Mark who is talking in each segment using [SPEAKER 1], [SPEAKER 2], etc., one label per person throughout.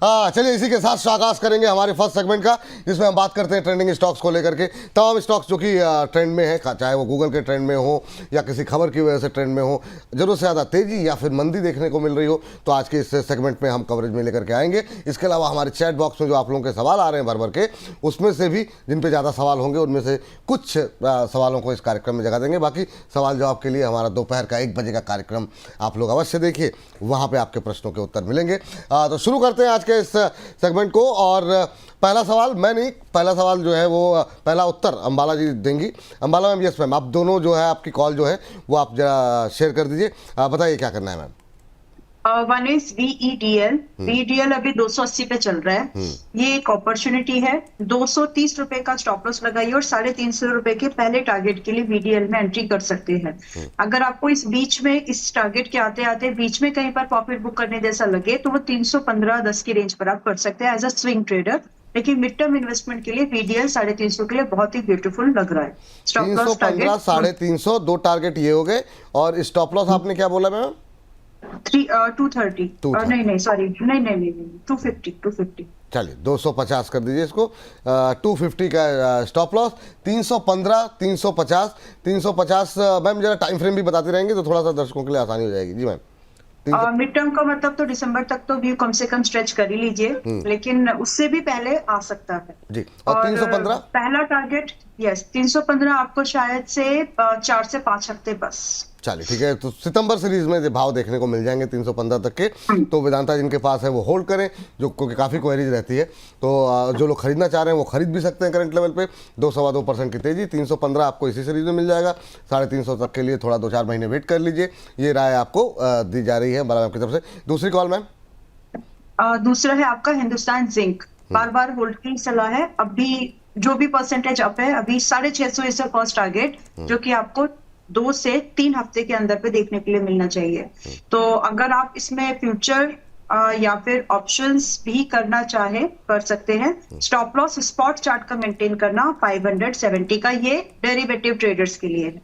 [SPEAKER 1] चलिए इसी के साथ आगाज करेंगे हमारे फर्स्ट सेगमेंट का, जिसमें हम बात करते हैं ट्रेंडिंग स्टॉक्स को लेकर के। तमाम स्टॉक्स जो कि ट्रेंड में है, चाहे वो गूगल के ट्रेंड में हो या किसी खबर की वजह से ट्रेंड में हो, जरूरत से ज़्यादा तेजी या फिर मंदी देखने को मिल रही हो, तो आज के इस सेगमेंट में हम कवरेज में लेकर के आएंगे। इसके अलावा हमारे चैट बॉक्स में जो आप लोगों के सवाल आ रहे हैं भर भर के, उसमें से भी जिन पे ज़्यादा सवाल होंगे उनमें से कुछ सवालों को इस कार्यक्रम में जगह देंगे। बाकी सवाल जवाब के लिए हमारा दोपहर का 1 बजे का कार्यक्रम आप लोग अवश्य देखिए, वहाँ पे आपके प्रश्नों के उत्तर मिलेंगे। तो शुरू करते हैं आज के इस सेगमेंट को। और पहला सवाल मैं नहीं, पहला सवाल जो है वो पहला उत्तर अंबाला जी देंगी। अंबाला मैम, यस मैम, आप दोनों जो है आपकी कॉल जो है वो आप जरा शेयर कर दीजिए। बताइए क्या करना है ma'am.
[SPEAKER 2] One is VEDL। VEDL अभी 280 पे चल रहा है। ये एक अपॉर्चुनिटी है। 230 रुपए का स्टॉप लॉस लगाइए और 350 रुपए के पहले टारगेट के लिए VDL में एंट्री कर सकते हैं। अगर आपको इस बीच में, इस टारगेट के आते आते बीच में कहीं पर प्रॉफिट बुक करने जैसा लगे तो वो 315-10 की रेंज पर आप कर सकते हैं एज अ स्विंग ट्रेडर। लेकिन मिड टर्म इन्वेस्टमेंट के लिए VDL 350 के लिए बहुत ही ब्यूटीफुल लग रहा है। स्टॉप लॉस
[SPEAKER 1] 315, 350 दो टारगेट ये हो गए। और स्टॉप लॉस आपने क्या बोला मैम?
[SPEAKER 2] 230। नहीं सॉरी, नहीं 250।
[SPEAKER 1] चलिए 250 कर दीजिए इसको। 250 का स्टॉप लॉस। 315, 350, 350। मैम जरा टाइम फ्रेम भी बताते रहेंगे तो थोड़ा सा दर्शकों के लिए आसानी हो जाएगी। जी मैम।
[SPEAKER 2] मिड टर्म का मतलब तो दिसंबर तक तो व्यू कम से कम स्ट्रेच कर ही लीजिए, लेकिन उससे भी पहले आ सकता है
[SPEAKER 1] जी। और 315
[SPEAKER 2] पहला टारगेट। यस, 315 आपको शायद से 4 से 5 हफ्ते बस।
[SPEAKER 1] चलिए ठीक है, तो सितंबर सीरीज में भाव देखने को मिल जाएंगे 315 तक के। तो वेदांता जिनके पास है वो होल्ड करें, जो क्योंकि काफ़ी क्वेरीज रहती है। तो जो लोग खरीदना चाह रहे हैं वो खरीद भी सकते हैं करंट लेवल पे। 2-2.25% की तेजी। 315 आपको इसी सीरीज में मिल जाएगा। 350 तक के लिए थोड़ा 2-4 महीने वेट कर लीजिए। ये राय आपको दी जा रही है बाला मैम की तरफ से। दूसरी कॉल मैम।
[SPEAKER 2] दूसरा है आपका हिंदुस्तान जिंक। बार बार होल्ड की सलाह है। अभी जो भी परसेंटेज अप है, अभी 650 इज फर्स्ट टारगेट, जो कि आपको 2 से 3 हफ्ते के अंदर पे देखने के लिए मिलना चाहिए। तो अगर आप इसमें फ्यूचर या फिर ऑप्शंस भी करना चाहे कर सकते हैं। स्टॉप लॉस स्पॉट चार्ट का मेंटेन करना 570 का, ये डेरिवेटिव ट्रेडर्स के लिए है।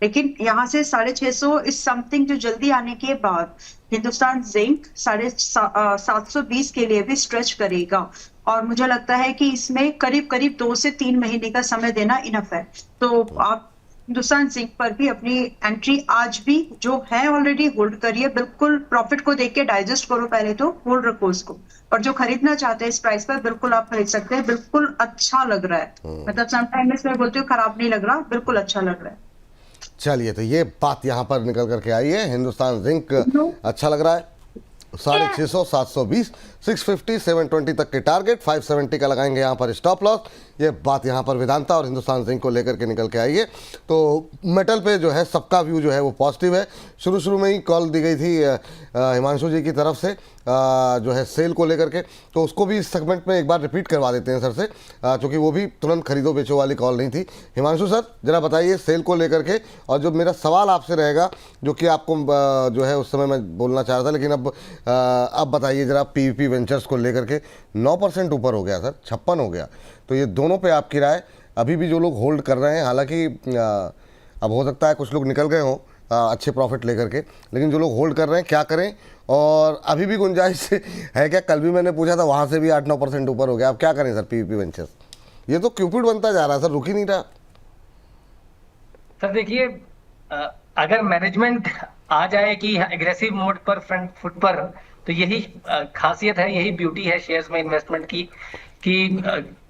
[SPEAKER 2] लेकिन यहाँ से 650 इज समथिंग जो जल्दी आने के बाद हिंदुस्तान जिंक 720 के लिए भी स्ट्रेच करेगा। और मुझे लगता है कि इसमें करीब करीब 2 से 3 महीने का समय देना इनफ है। तो आप हिंदुस्तान जिंक पर भी अपनी एंट्री आज भी जो है ऑलरेडी होल्ड करिए। बिल्कुल प्रॉफिट को देख के डाइजेस्ट करो, पहले तो होल्ड रखो उसको। और जो खरीदना चाहते हैं इस प्राइस पर, बिल्कुल आप खरीद सकते हैं। बिल्कुल अच्छा लग रहा है, मतलब समटाइम्स मैं बोलती हूँ खराब नहीं लग रहा, बिल्कुल अच्छा लग रहा है।
[SPEAKER 1] चलिए, तो ये बात यहाँ पर निकल करके आई है। हिंदुस्तान जिंक अच्छा लग रहा है। 650, 720, 650, 720 तक के टारगेट। 570 का लगाएंगे यहाँ पर स्टॉप लॉस। ये बात यहाँ पर वेदांता और हिंदुस्तान जिंक को लेकर के निकल के आई है। तो मेटल पे जो है सबका व्यू जो है वो पॉजिटिव है। शुरू में ही कॉल दी गई थी हिमांशु जी की तरफ से जो है सेल को लेकर के, तो उसको भी इस सेगमेंट में एक बार रिपीट करवा देते हैं सर से, क्योंकि वो भी तुरंत खरीदो बेचो वाली कॉल नहीं थी। हिमांशु सर जरा बताइए सेल को लेकर के। और जो मेरा सवाल आपसे रहेगा, जो कि आपको जो है उस समय मैं बोलना चाह रहा था, लेकिन अब बताइए जरा PVP वेंचर्स को लेकर के 9% ऊपर हो गया सर, 56 हो गया। तो ये दोनों पे आपकी राय। अभी भी जो लोग होल्ड कर रहे हैं, हालांकि अब हो सकता है कुछ लोग निकल गए हों अच्छे प्रॉफिट लेकर के, लेकिन जो लोग होल्ड कर रहे हैं क्या करें? और अभी भी गुंजाइश है क्या? कल भी मैंने पूछा था, वहाँ से भी 8-9% ऊपर हो गया। अब क्या करें सर PVP वेंचर्स? ये तो क्यूपिड बनता जा रहा है सर, रुक ही नहीं रहा।
[SPEAKER 3] सर देखिए, अगर मैनेजमेंट आ जाए कि एग्रेसिव मोड पर, फ्रंट फुट पर, तो यही खासियत है, यही ब्यूटी है शेयर्स में इन्वेस्टमेंट की, कि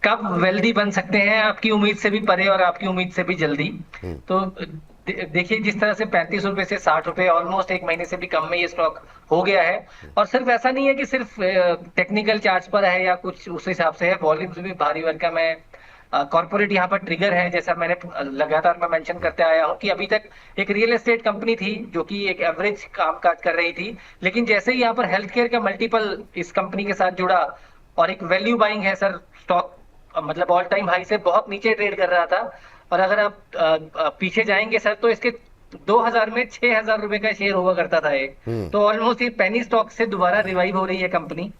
[SPEAKER 3] कब वेल्दी बन सकते हैं आपकी उम्मीद से भी परे और आपकी उम्मीद से भी जल्दी। तो देखिए जिस तरह से 35 रुपए से 60 रुपए, ऑलमोस्ट 1 महीने से भी कम में ये स्टॉक हो गया है। और सिर्फ ऐसा नहीं है कि सिर्फ टेक्निकल चार्ट्स पर है या कुछ उस हिसाब से है, वॉल्यूम्स भी भारी भरकम है। कॉर्पोरेट यहाँ पर ट्रिगर है, जैसा मैंने लगातार मैं मेंशन करते आया हूँ कि अभी तक एक रियल एस्टेट कंपनी थी जो कि एक एवरेज कामकाज कर रही थी, लेकिन जैसे ही यहाँ पर हेल्थ केयर का मल्टीपल इस कंपनी के साथ जुड़ा और एक वैल्यू बाइंग है सर, स्टॉक मतलब ऑल टाइम हाई से बहुत नीचे ट्रेड कर रहा था। और अगर आप पीछे जाएंगे सर, तो इसके 2000 में 6000 रुपए का शेयर हुआ करता था एक। तो ऑलमोस्ट ये पेनी स्टॉक से दोबारा रिवाइव हो रही है कंपनी।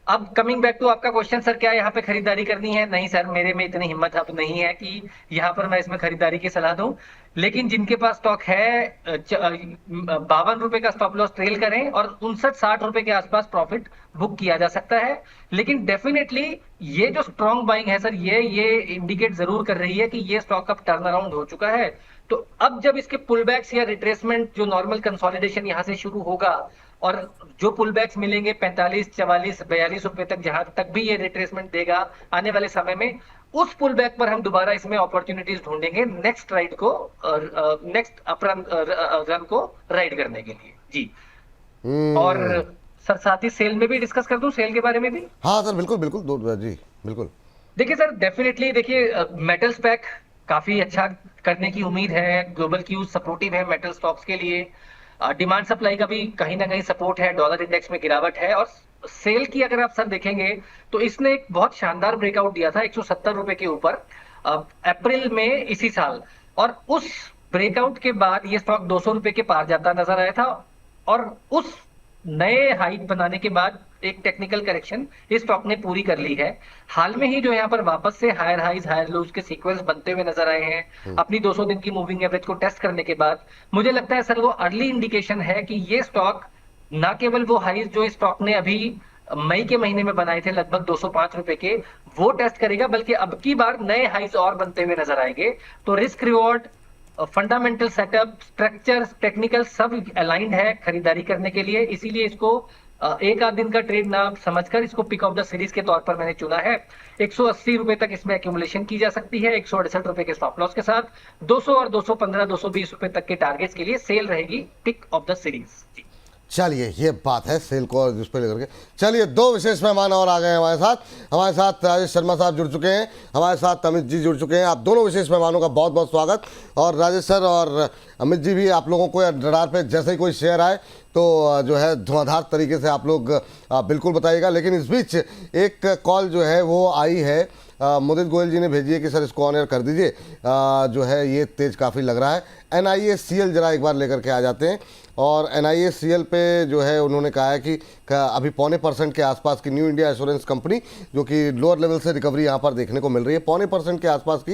[SPEAKER 3] अब कमिंग बैक टू आपका क्वेश्चन सर, क्या यहाँ पे खरीदारी करनी है? नहीं सर, मेरे में इतनी हिम्मत अब नहीं है कि यहाँ पर मैं इसमें खरीदारी की सलाह दूं। लेकिन जिनके पास स्टॉक है 52 रुपए का स्टॉप लॉस ट्रेल करें और 59-60 रुपए के आसपास प्रॉफिट बुक किया जा सकता है। लेकिन डेफिनेटली ये जो स्ट्रॉन्ग बाइंग है सर, ये इंडिकेट जरूर कर रही है कि ये स्टॉक अब टर्न अराउंड हो चुका है। तो अब जब इसके पुलबैक्स या रिट्रेसमेंट, जो नॉर्मल कंसोलिडेशन यहाँ से शुरू होगा और जो पुलबैक्स मिलेंगे 45, 44, 42 रुपए तक, जहां तक भी ये रिट्रेसमेंट देगा आने वाले समय में, उस पुलबैक पर हम दोबारा इसमें अपॉर्चुनिटीज ढूंढेंगे नेक्स्ट राइड को, नेक्स्ट अपरन रन को राइड करने के लिए जी। और सर साथ ही सेल में भी डिस्कस कर दूं, सेल के बारे में भी।
[SPEAKER 1] हाँ सर, बिल्कुल बिल्कुल, दो जी बिल्कुल।
[SPEAKER 3] देखिए सर, डेफिनेटली देखिए, मेटल्स पैक काफी अच्छा करने की उम्मीद है। ग्लोबल क्यूज सपोर्टिव है मेटल स्टॉक्स के लिए। डिमांड सप्लाई का भी कहीं ना कहीं सपोर्ट है, डॉलर इंडेक्स में गिरावट है। और सेल की अगर आप सर देखेंगे तो इसने एक बहुत शानदार ब्रेकआउट दिया था 170 रुपए के ऊपर अप्रैल में इसी साल, और उस ब्रेकआउट के बाद ये स्टॉक 200 रुपए के पार जाता नजर आया था। और उस नए हाइट बनाने के बाद एक टेक्निकल करेक्शन इस स्टॉक ने पूरी कर ली है। हाल में ही जो यहाँ पर वापस से हायर हाइज हायर लोज के सीक्वेंस बनते हुए नजर आए हैं अपनी 200 दिन की मूविंग एवरेज को टेस्ट करने के बाद। मुझे लगता है सर वो अर्ली इंडिकेशन है कि ये स्टॉक ना केवल वो हाइज जो इस स्टॉक ने अभी मई के महीने में बनाए थे लगभग 205 रुपए के, वो टेस्ट करेगा, बल्कि अब की बार नए हाइज और बनते हुए नजर आएंगे। तो risk reward, fundamental setup, structure, technical सब अलाइंड है खरीदारी करने के लिए। इसीलिए इसको एक आध दिन का ट्रेड ना समझकर इसको पिक ऑफ द सीरीज के तौर पर मैंने चुना है। 180 रुपए तक इसमें एक्यूमुलेशन की जा सकती है 168 रुपए के स्टॉप लॉस के साथ। 200 और 215, 220 रुपए तक के टारगेट्स के लिए सेल रहेगी पिक ऑफ द सीरीज।
[SPEAKER 1] चलिए, ये बात है सेल को जिस पे लेकर के। चलिए, दो विशेष मेहमान और आ गए हैं हमारे साथ राजेश शर्मा साहब जुड़ चुके हैं, हमारे साथ अमित जी जुड़ चुके हैं। आप दोनों विशेष मेहमानों का बहुत बहुत स्वागत। और राजेश सर और अमित जी भी, आप लोगों को रडार पे जैसे ही कोई शेयर आए तो जो है धुआंधार तरीके से आप लोग बिल्कुल बताइएगा। लेकिन इस बीच एक कॉल जो है वो आई है, मुदित गोयल जी ने भेजी है कि सर इसको ऑन एयर कर दीजिए, जो है ये तेज काफ़ी लग रहा है। NIACL जरा एक बार लेकर के आ जाते हैं। और NIACL पे जो है उन्होंने कहा है कि अभी 0.25% के आसपास की न्यू इंडिया एश्योरेंस कंपनी, जो कि लोअर लेवल से रिकवरी यहाँ पर देखने को मिल रही है, 0.25% के आसपास की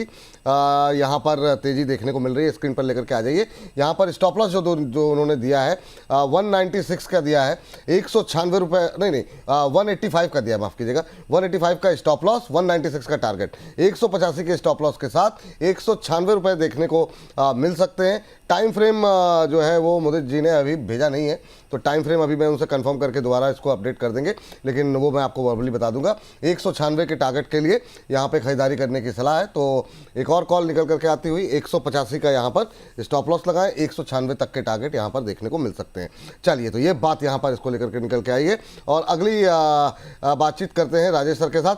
[SPEAKER 1] यहाँ पर तेज़ी देखने को मिल रही है। स्क्रीन पर लेकर के आ जाइए। यहाँ पर स्टॉप लॉस जो उन्होंने दिया है 196 का दिया है, 196 रुपये नहीं 185 का दिया है, माफ़ कीजिएगा, 185 का स्टॉप लॉस, 196 का टारगेट। 185 के स्टॉप लॉस के साथ 196 रुपये देखने को मिल सकते हैं। टाइम फ्रेम जो है वो मुदित जी ने अभी भेजा नहीं है, तो टाइम फ्रेम अभी मैं उनसे कंफर्म करके दोबारा इसको अपडेट कर देंगे, लेकिन वो मैं आपको वर्बली बता दूंगा। 196 के टारगेट के लिए यहाँ पे खरीदारी करने की सलाह है। तो एक और कॉल निकल करके आती हुई 185 का यहाँ पर स्टॉप लॉस लगाएं, 196 तक के टारगेट यहाँ पर देखने को मिल सकते हैं। चलिए, तो ये बात यहाँ पर इसको लेकर के निकल के आई है। और अगली बातचीत करते हैं राजेश सर के साथ।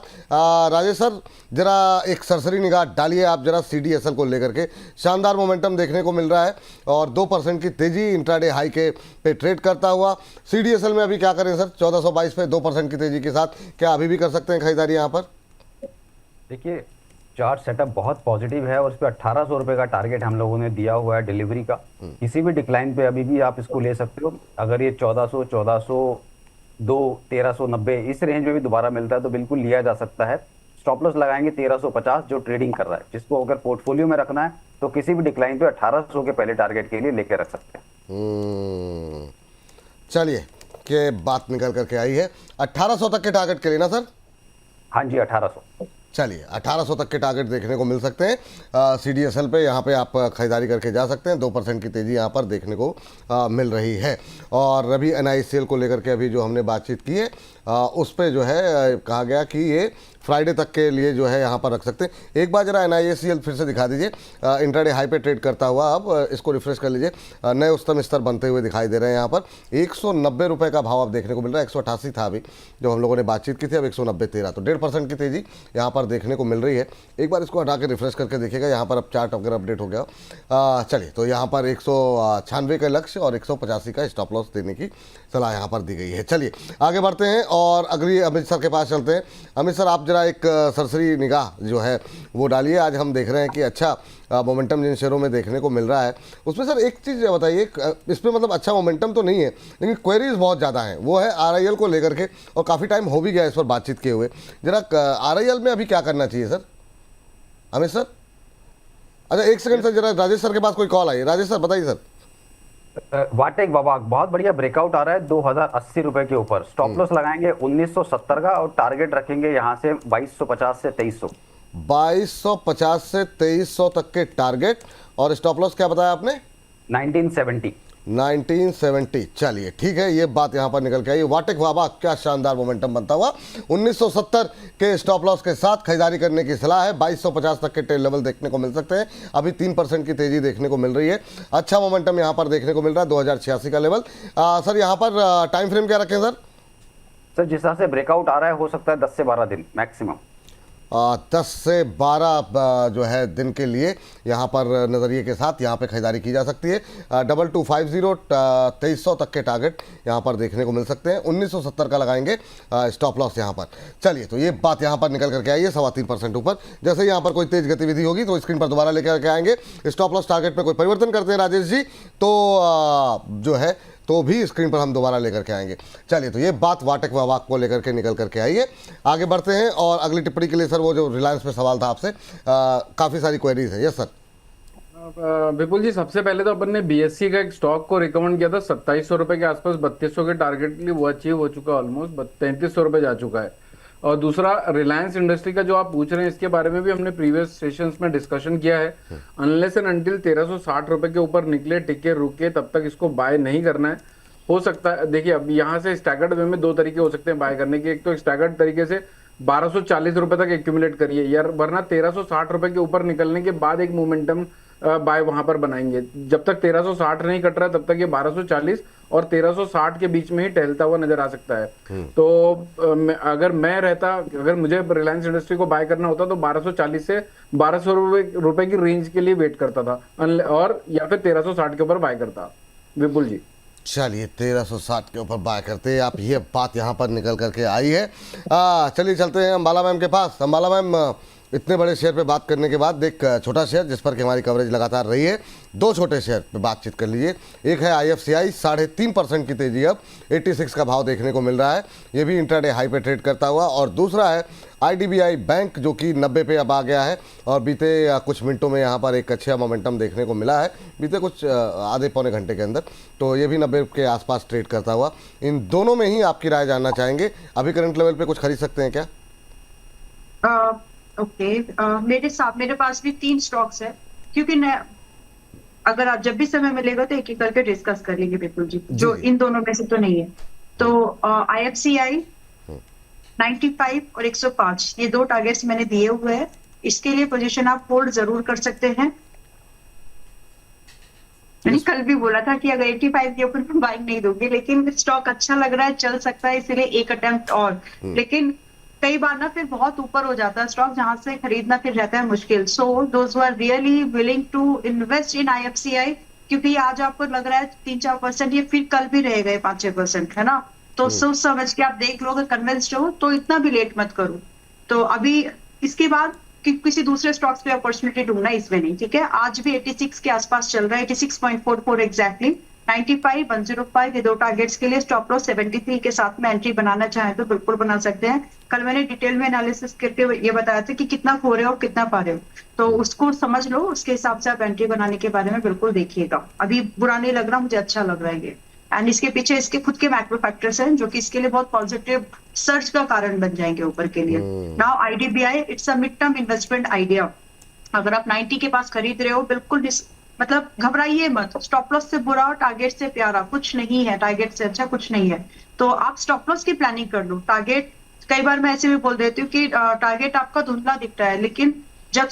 [SPEAKER 1] राजेश सर, जरा एक सरसरी निगाह डालिए आप जरा CDSL को लेकर के। शानदार मोमेंटम देखने को मिल रहा है और 2% की तेजी इंट्राडे हाई के पे ट्रेड करता हुआ। CDSL में अभी क्या करें सर? 1422 पे 2% की तेजी के साथ क्या अभी भी कर सकते हैं खरीदारी यहाँ पर?
[SPEAKER 4] देखिए, चार्ट सेटअप बहुत पॉजिटिव है और इस पे 1800 रुपए का टारगेट हम लोगों ने दिया हुआ है डिलीवरी का। किसी भी डिक्लाइन पे अभी भी आप इसको ले सकते हो। अगर ये 1400, 1402, 1390 इस रेंज में भी दोबारा मिलता है तो बिल्कुल लिया जा सकता है। स्टॉप लॉस लगाएंगे 1350 जो ट्रेडिंग कर रहा है। जिसको अगर पोर्टफोलियो में रखना है तो किसी भी डिक्लाइन पे 1800 के पहले टारगेट के लिए लेके रख सकते हैं।
[SPEAKER 1] चलिए, के बात निकल करके आई है 1800 तक के टारगेट के लिए ना सर?
[SPEAKER 4] हाँ जी, 1800।
[SPEAKER 1] चलिए, 1800 तक के टारगेट देखने को मिल सकते हैं CDSL पे। यहाँ पे आप खरीदारी करके जा सकते हैं। 2% की तेज़ी यहाँ पर देखने को मिल रही है। और अभी NIACL को लेकर के अभी जो हमने बातचीत की है उस पर जो है कहा गया कि ये फ्राइडे तक के लिए जो है यहाँ पर रख सकते हैं। एक बार जरा NIACL फिर से दिखा दीजिए। इंट्राडे हाई पे ट्रेड करता हुआ, अब इसको रिफ्रेश कर लीजिए। नए उच्चतम स्तर बनते हुए दिखाई दे रहे हैं। यहाँ पर 190 रुपये का भाव अब देखने को मिल रहा है। 188 था अभी जो हम लोगों ने बातचीत की थी, अब 190.13, तो 1.5% की तेज़ी यहाँ पर देखने को मिल रही है। एक बार इसको हटा के रिफ्रेश करके देखिएगा, यहाँ पर अब चार्ट अगर अपडेट हो गया। चलिए, तो यहाँ पर 196 का लक्ष्य और 185 का स्टॉप लॉस देने की सलाह यहाँ पर दी गई है। चलिए आगे बढ़ते हैं और अगली अमित सर के पास चलते हैं। अमित सर, आप जरा एक सरसरी निगाह जो है वो डालिए। आज हम देख रहे हैं कि अच्छा मोमेंटम जिन शेयरों में देखने को मिल रहा है उसमें सर एक चीज़ बताइए, इसमें मतलब अच्छा मोमेंटम तो नहीं है लेकिन क्वेरीज बहुत ज़्यादा हैं, वो है RIL को लेकर के, और काफ़ी टाइम हो भी गया इस पर बातचीत किए हुए। जरा RIL में अभी क्या करना चाहिए सर, अमित सर? अच्छा एक सेकंड सर, जरा राजेश सर के पास कोई कॉल आई है। राजेश सर बताइए सर।
[SPEAKER 4] वाटेक वाबाक बहुत बढ़िया ब्रेकआउट आ रहा है 2080 रुपए के ऊपर। स्टॉप लॉस लगाएंगे 1970 का और टारगेट रखेंगे यहाँ से 2250 से 2300।
[SPEAKER 1] 2250 से 2300 तक के टारगेट, और स्टॉप लॉस क्या बताया आपने?
[SPEAKER 4] 1970।
[SPEAKER 1] 1970। चलिए ठीक है, ये बात यहाँ पर निकल के आई। वाटेक वाबा क्या शानदार मोमेंटम बनता हुआ। 1970 के स्टॉप लॉस के साथ खरीदारी करने की सलाह है। 2250 तक के टेल लेवल देखने को मिल सकते हैं। अभी 3% की तेजी देखने को मिल रही है। अच्छा मोमेंटम यहाँ पर देखने को मिल रहा है 2086 का लेवल। सर यहाँ पर टाइम फ्रेम क्या रखें सर?
[SPEAKER 4] सर जिस तरह से ब्रेकआउट आ रहा है हो सकता है 10 से 12 दिन मैक्सिमम।
[SPEAKER 1] 10 से 12 जो है दिन के लिए यहाँ पर नज़रिए के साथ यहाँ पे खरीदारी की जा सकती है। 2250 2300 तक के टारगेट यहाँ पर देखने को मिल सकते हैं। 1970 का लगाएंगे स्टॉप लॉस यहाँ पर। चलिए तो ये बात यहाँ पर निकल करके आई है 3.25% ऊपर। जैसे यहाँ पर कोई तेज गतिविधि होगी तो स्क्रीन पर दोबारा लेकर के आएंगे। स्टॉप लॉस टारगेट में कोई परिवर्तन करते हैं राजेश जी तो जो है तो भी स्क्रीन पर हम दोबारा लेकर के आएंगे। चलिए तो ये बात वाटेक वाबाक को लेकर के निकल करके आई है। आगे बढ़ते हैं और अगली टिप्पणी के लिए सर वो जो रिलायंस पे सवाल था आपसे, काफ़ी सारी क्वेरीज है। Yes sir.
[SPEAKER 5] विपुल जी, सबसे पहले तो अपन ने BSE का एक स्टॉक को रिकमेंड किया था 2700 रुपए के आसपास, 3200 के टारगेट के लिए वो अचीव हो चुका है, ऑलमोस्ट 3300 रुपए जा चुका है। और दूसरा रिलायंस इंडस्ट्री का जो आप पूछ रहे हैं इसके बारे में भी हमने प्रीवियस सेशंस में डिस्कशन किया है। अनलेस एंड अनटिल 1360 रुपए के ऊपर निकले, टिके, रुके, तब तक इसको बाय नहीं करना है। हो सकता है, देखिए अब यहाँ से स्टैगर्ड वे में दो तरीके हो सकते हैं बाय करने के। एक तो स्टैगर्ड तरीके से 1240 रुपए तक एक्यूमुलेट करिए यार, वरना 1360 रुपए के ऊपर निकलने के बाद एक मोमेंटम बाय वहां पर बनाएंगे। जब तक 1360 नहीं कट रहा तब तक ये 1240 और 1360 के बीच में ही टहलता हुआ नजर आ सकता है। तो अगर मुझे रिलायंस इंडस्ट्री को बाय करना होता तो 1240 से 1200 रुपए की रेंज के लिए वेट करता था, और या फिर 1360 के ऊपर बाय करता। विपुल जी
[SPEAKER 1] चलिए 1360 के ऊपर बाय करते हैं आप, ये बात यहाँ पर निकल करके आई है। चलिए चलते हैं अंबाला मैम के पास। अंबाला मैम, इतने बड़े शेयर पे बात करने के बाद एक छोटा शेयर जिस पर कि हमारी कवरेज लगातार रही है, दो छोटे शेयर पे बातचीत कर लीजिए। एक है IFCI, 3.5% की तेजी, अब 86 का भाव देखने को मिल रहा है, ये भी इंट्राडे हाई पे ट्रेड करता हुआ। और दूसरा है IDBI बैंक जो कि 90 पे अब आ गया है और बीते कुछ मिनटों में यहाँ पर एक अच्छा मोमेंटम देखने को मिला है, बीते कुछ आधे पौने घंटे के अंदर, तो ये भी 90 के आसपास ट्रेड करता हुआ। इन दोनों में ही आपकी राय जानना चाहेंगे, अभी करंट लेवल पे कुछ खरीद सकते हैं क्या?
[SPEAKER 2] ओके, मेरे पास भी 3 स्टॉक्स है, क्योंकि अगर आप जब भी समय मिलेगा तो एक एक करके डिस्कस कर लेंगे बिल्कुल जी, जो इन दोनों में से तो नहीं है। तो IFCI 95 और 105 ये 2 टारगेट्स मैंने दिए हुए हैं। इसके लिए पोजीशन आप होल्ड जरूर कर सकते हैं। मैंने कल भी बोला था कि अगर 85 के ऊपर बाइंग नहीं दोगे, लेकिन स्टॉक अच्छा लग रहा है, चल सकता है, इसलिए एक अटेम्प्ट और। लेकिन कई बार ना फिर बहुत ऊपर हो जाता है स्टॉक, जहां से खरीदना फिर रहता है मुश्किल। So those who are really willing to invest in IFCI, क्योंकि आज आपको लग रहा है 3-4%, ये फिर कल भी रहेगा 5-6%, है ना। तो सोच समझ के आप देख लो, अगर कन्विंस्ड हो तो इतना भी लेट मत करो। तो अभी इसके बाद किसी दूसरे स्टॉक्स पे अपॉर्चुनिटी ढूंढना, इसमें नहीं, ठीक है। आज भी 86 के आसपास चल रहा है, 86.44 एग्जैक्टली। 95, 105 ये 2 टारगेट्स के लिए स्टॉप लॉस 73 के साथ में एंट्री बनाना चाहे तो बिल्कुल बना सकते हैं। कल मैंने डिटेल में एनालिसिस करके ये बताया था कि कितना खो रहे हो, कितना पा रहे हो, तो उसको समझ लो, उसके हिसाब से आप एंट्री बनाने के बारे में बिल्कुल देखिएगा। अभी बुरा नहीं लग रहा, मुझे अच्छा लग रहा है ये। एंड इसके पीछे इसके खुद के मैक्रो फैक्टर्स हैं जो कि इसके लिए बहुत पॉजिटिव सर्च का कारण बन जाएंगे ऊपर के लिए। Now IDBI it's a mid term investment idea. अगर आप 90 के पास खरीद रहे हो, बिल्कुल मतलब घबराइए मत। स्टॉप लॉस से बुरा और टारगेट से प्यारा कुछ नहीं है, टारगेट से अच्छा कुछ नहीं है। तो आप स्टॉप लॉस की प्लानिंग कर लो। टारगेट, कई बार मैं ऐसे भी बोल देती हूँ कि टारगेट आपका धुंधला दिखता है, लेकिन जब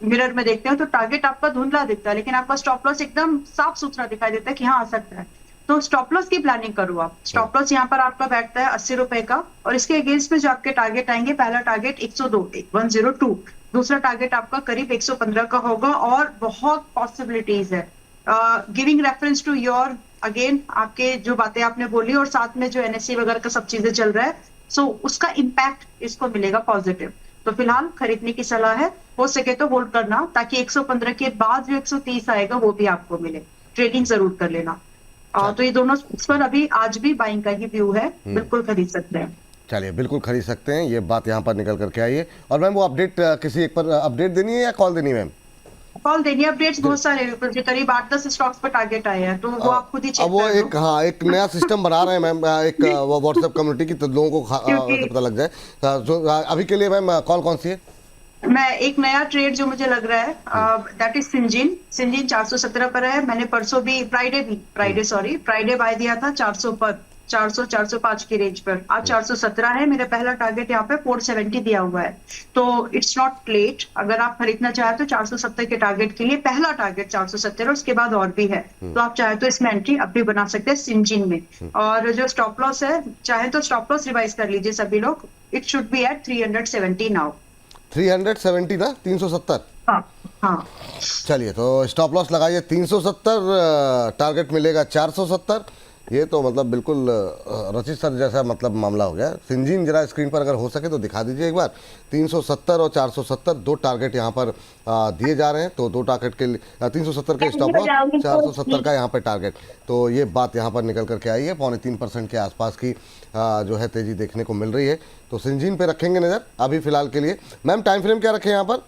[SPEAKER 2] मिरर में देखते हो तो टारगेट आपका धुंधला दिखता है, लेकिन आपका स्टॉप लॉस एकदम साफ सुथरा दिखाई देता है कि हाँ आ सकता है। तो स्टॉप लॉस की प्लानिंग करो आप। स्टॉप लॉस यहाँ पर आपका बैठता है 80 रुपए का, और इसके अगेंस्ट में जो आपके टारगेट आएंगे, पहला टारगेट 102, दूसरा टारगेट आपका करीब 115 का होगा, और बहुत पॉसिबिलिटीज है। Giving reference to your, again आपके जो बातें आपने बोली और साथ में जो NSE वगैरह का सब चीजें चल रहा है, सो उसका इम्पैक्ट इसको मिलेगा पॉजिटिव। तो फिलहाल खरीदने की सलाह है, हो सके तो होल्ड करना, ताकि 115 के बाद जो 130 आएगा वो भी आपको मिले। ट्रेडिंग जरूर कर लेना। तो ये दोनों stocks पर अभी आज भी बाइंग का ही व्यू है, बिल्कुल खरीद सकते हैं।
[SPEAKER 1] चलिए बिल्कुल खरीद सकते हैं, ये बात यहाँ पर निकल करके आई है। और मैम वो अपडेट किसी एक पर अपडेट देनी है या कॉल देनी है मैम?
[SPEAKER 2] कॉल देनी है। अपडेट्स बहुत सारे हैं, करीब 8-10 स्टॉक्स पर टारगेट आए हैं, तो वो आप खुद ही चेक
[SPEAKER 1] अब वो
[SPEAKER 2] कर लो।
[SPEAKER 1] एक एक नया सिस्टम बना रहे हैं मैम, एक व्हाट्सएप कम्युनिटी की, तो लोगों को वैसे पता लग जाए। जो अभी के लिए मैम कॉल कौन सी है?
[SPEAKER 2] मैं एक नया ट्रेड जो मुझे लग रहा है दैट इज सिंजिन 417 पर है। मैंने परसों भी फ्राइडे बाय दिया था 400 पर, 405 की रेंज पर। आज 417 है। मेरा पहला टारगेट यहाँ पे 470 दिया हुआ है, तो इट्स नॉट लेट। अगर आप खरीदना चाहे तो 470 के टारगेट के लिए पहला टारगेट 470, उसके बाद और भी है, तो आप चाहे तो इसमें एंट्री अब भी बना सकते हैं सिंजिन में। और जो स्टॉप लॉस है, चाहे तो स्टॉप लॉस रिवाइज कर लीजिए सभी लोग। It should be at 370 now.
[SPEAKER 1] 370 ना, 370।
[SPEAKER 2] हाँ।
[SPEAKER 1] चलिए तो स्टॉप लॉस लगाइए 370, टारगेट मिलेगा 470। ये तो मतलब बिल्कुल रचित सर जैसा मतलब मामला हो गया। सिंजीन जरा स्क्रीन पर अगर हो सके तो दिखा दीजिए एक बार। 370 और 470 दो टारगेट यहाँ पर दिए जा रहे हैं, तो दो टारगेट के लिए 370 के स्टॉप लॉस, 470 का यहाँ पर टारगेट। तो ये बात यहाँ पर निकल करके आई है। 3.25% के आसपास की जो है तेजी देखने को मिल रही है। तो सिंजीन पे रखेंगे नज़र अभी फिलहाल के लिए। मैम टाइम फ्रेम क्या रखें यहाँ पर?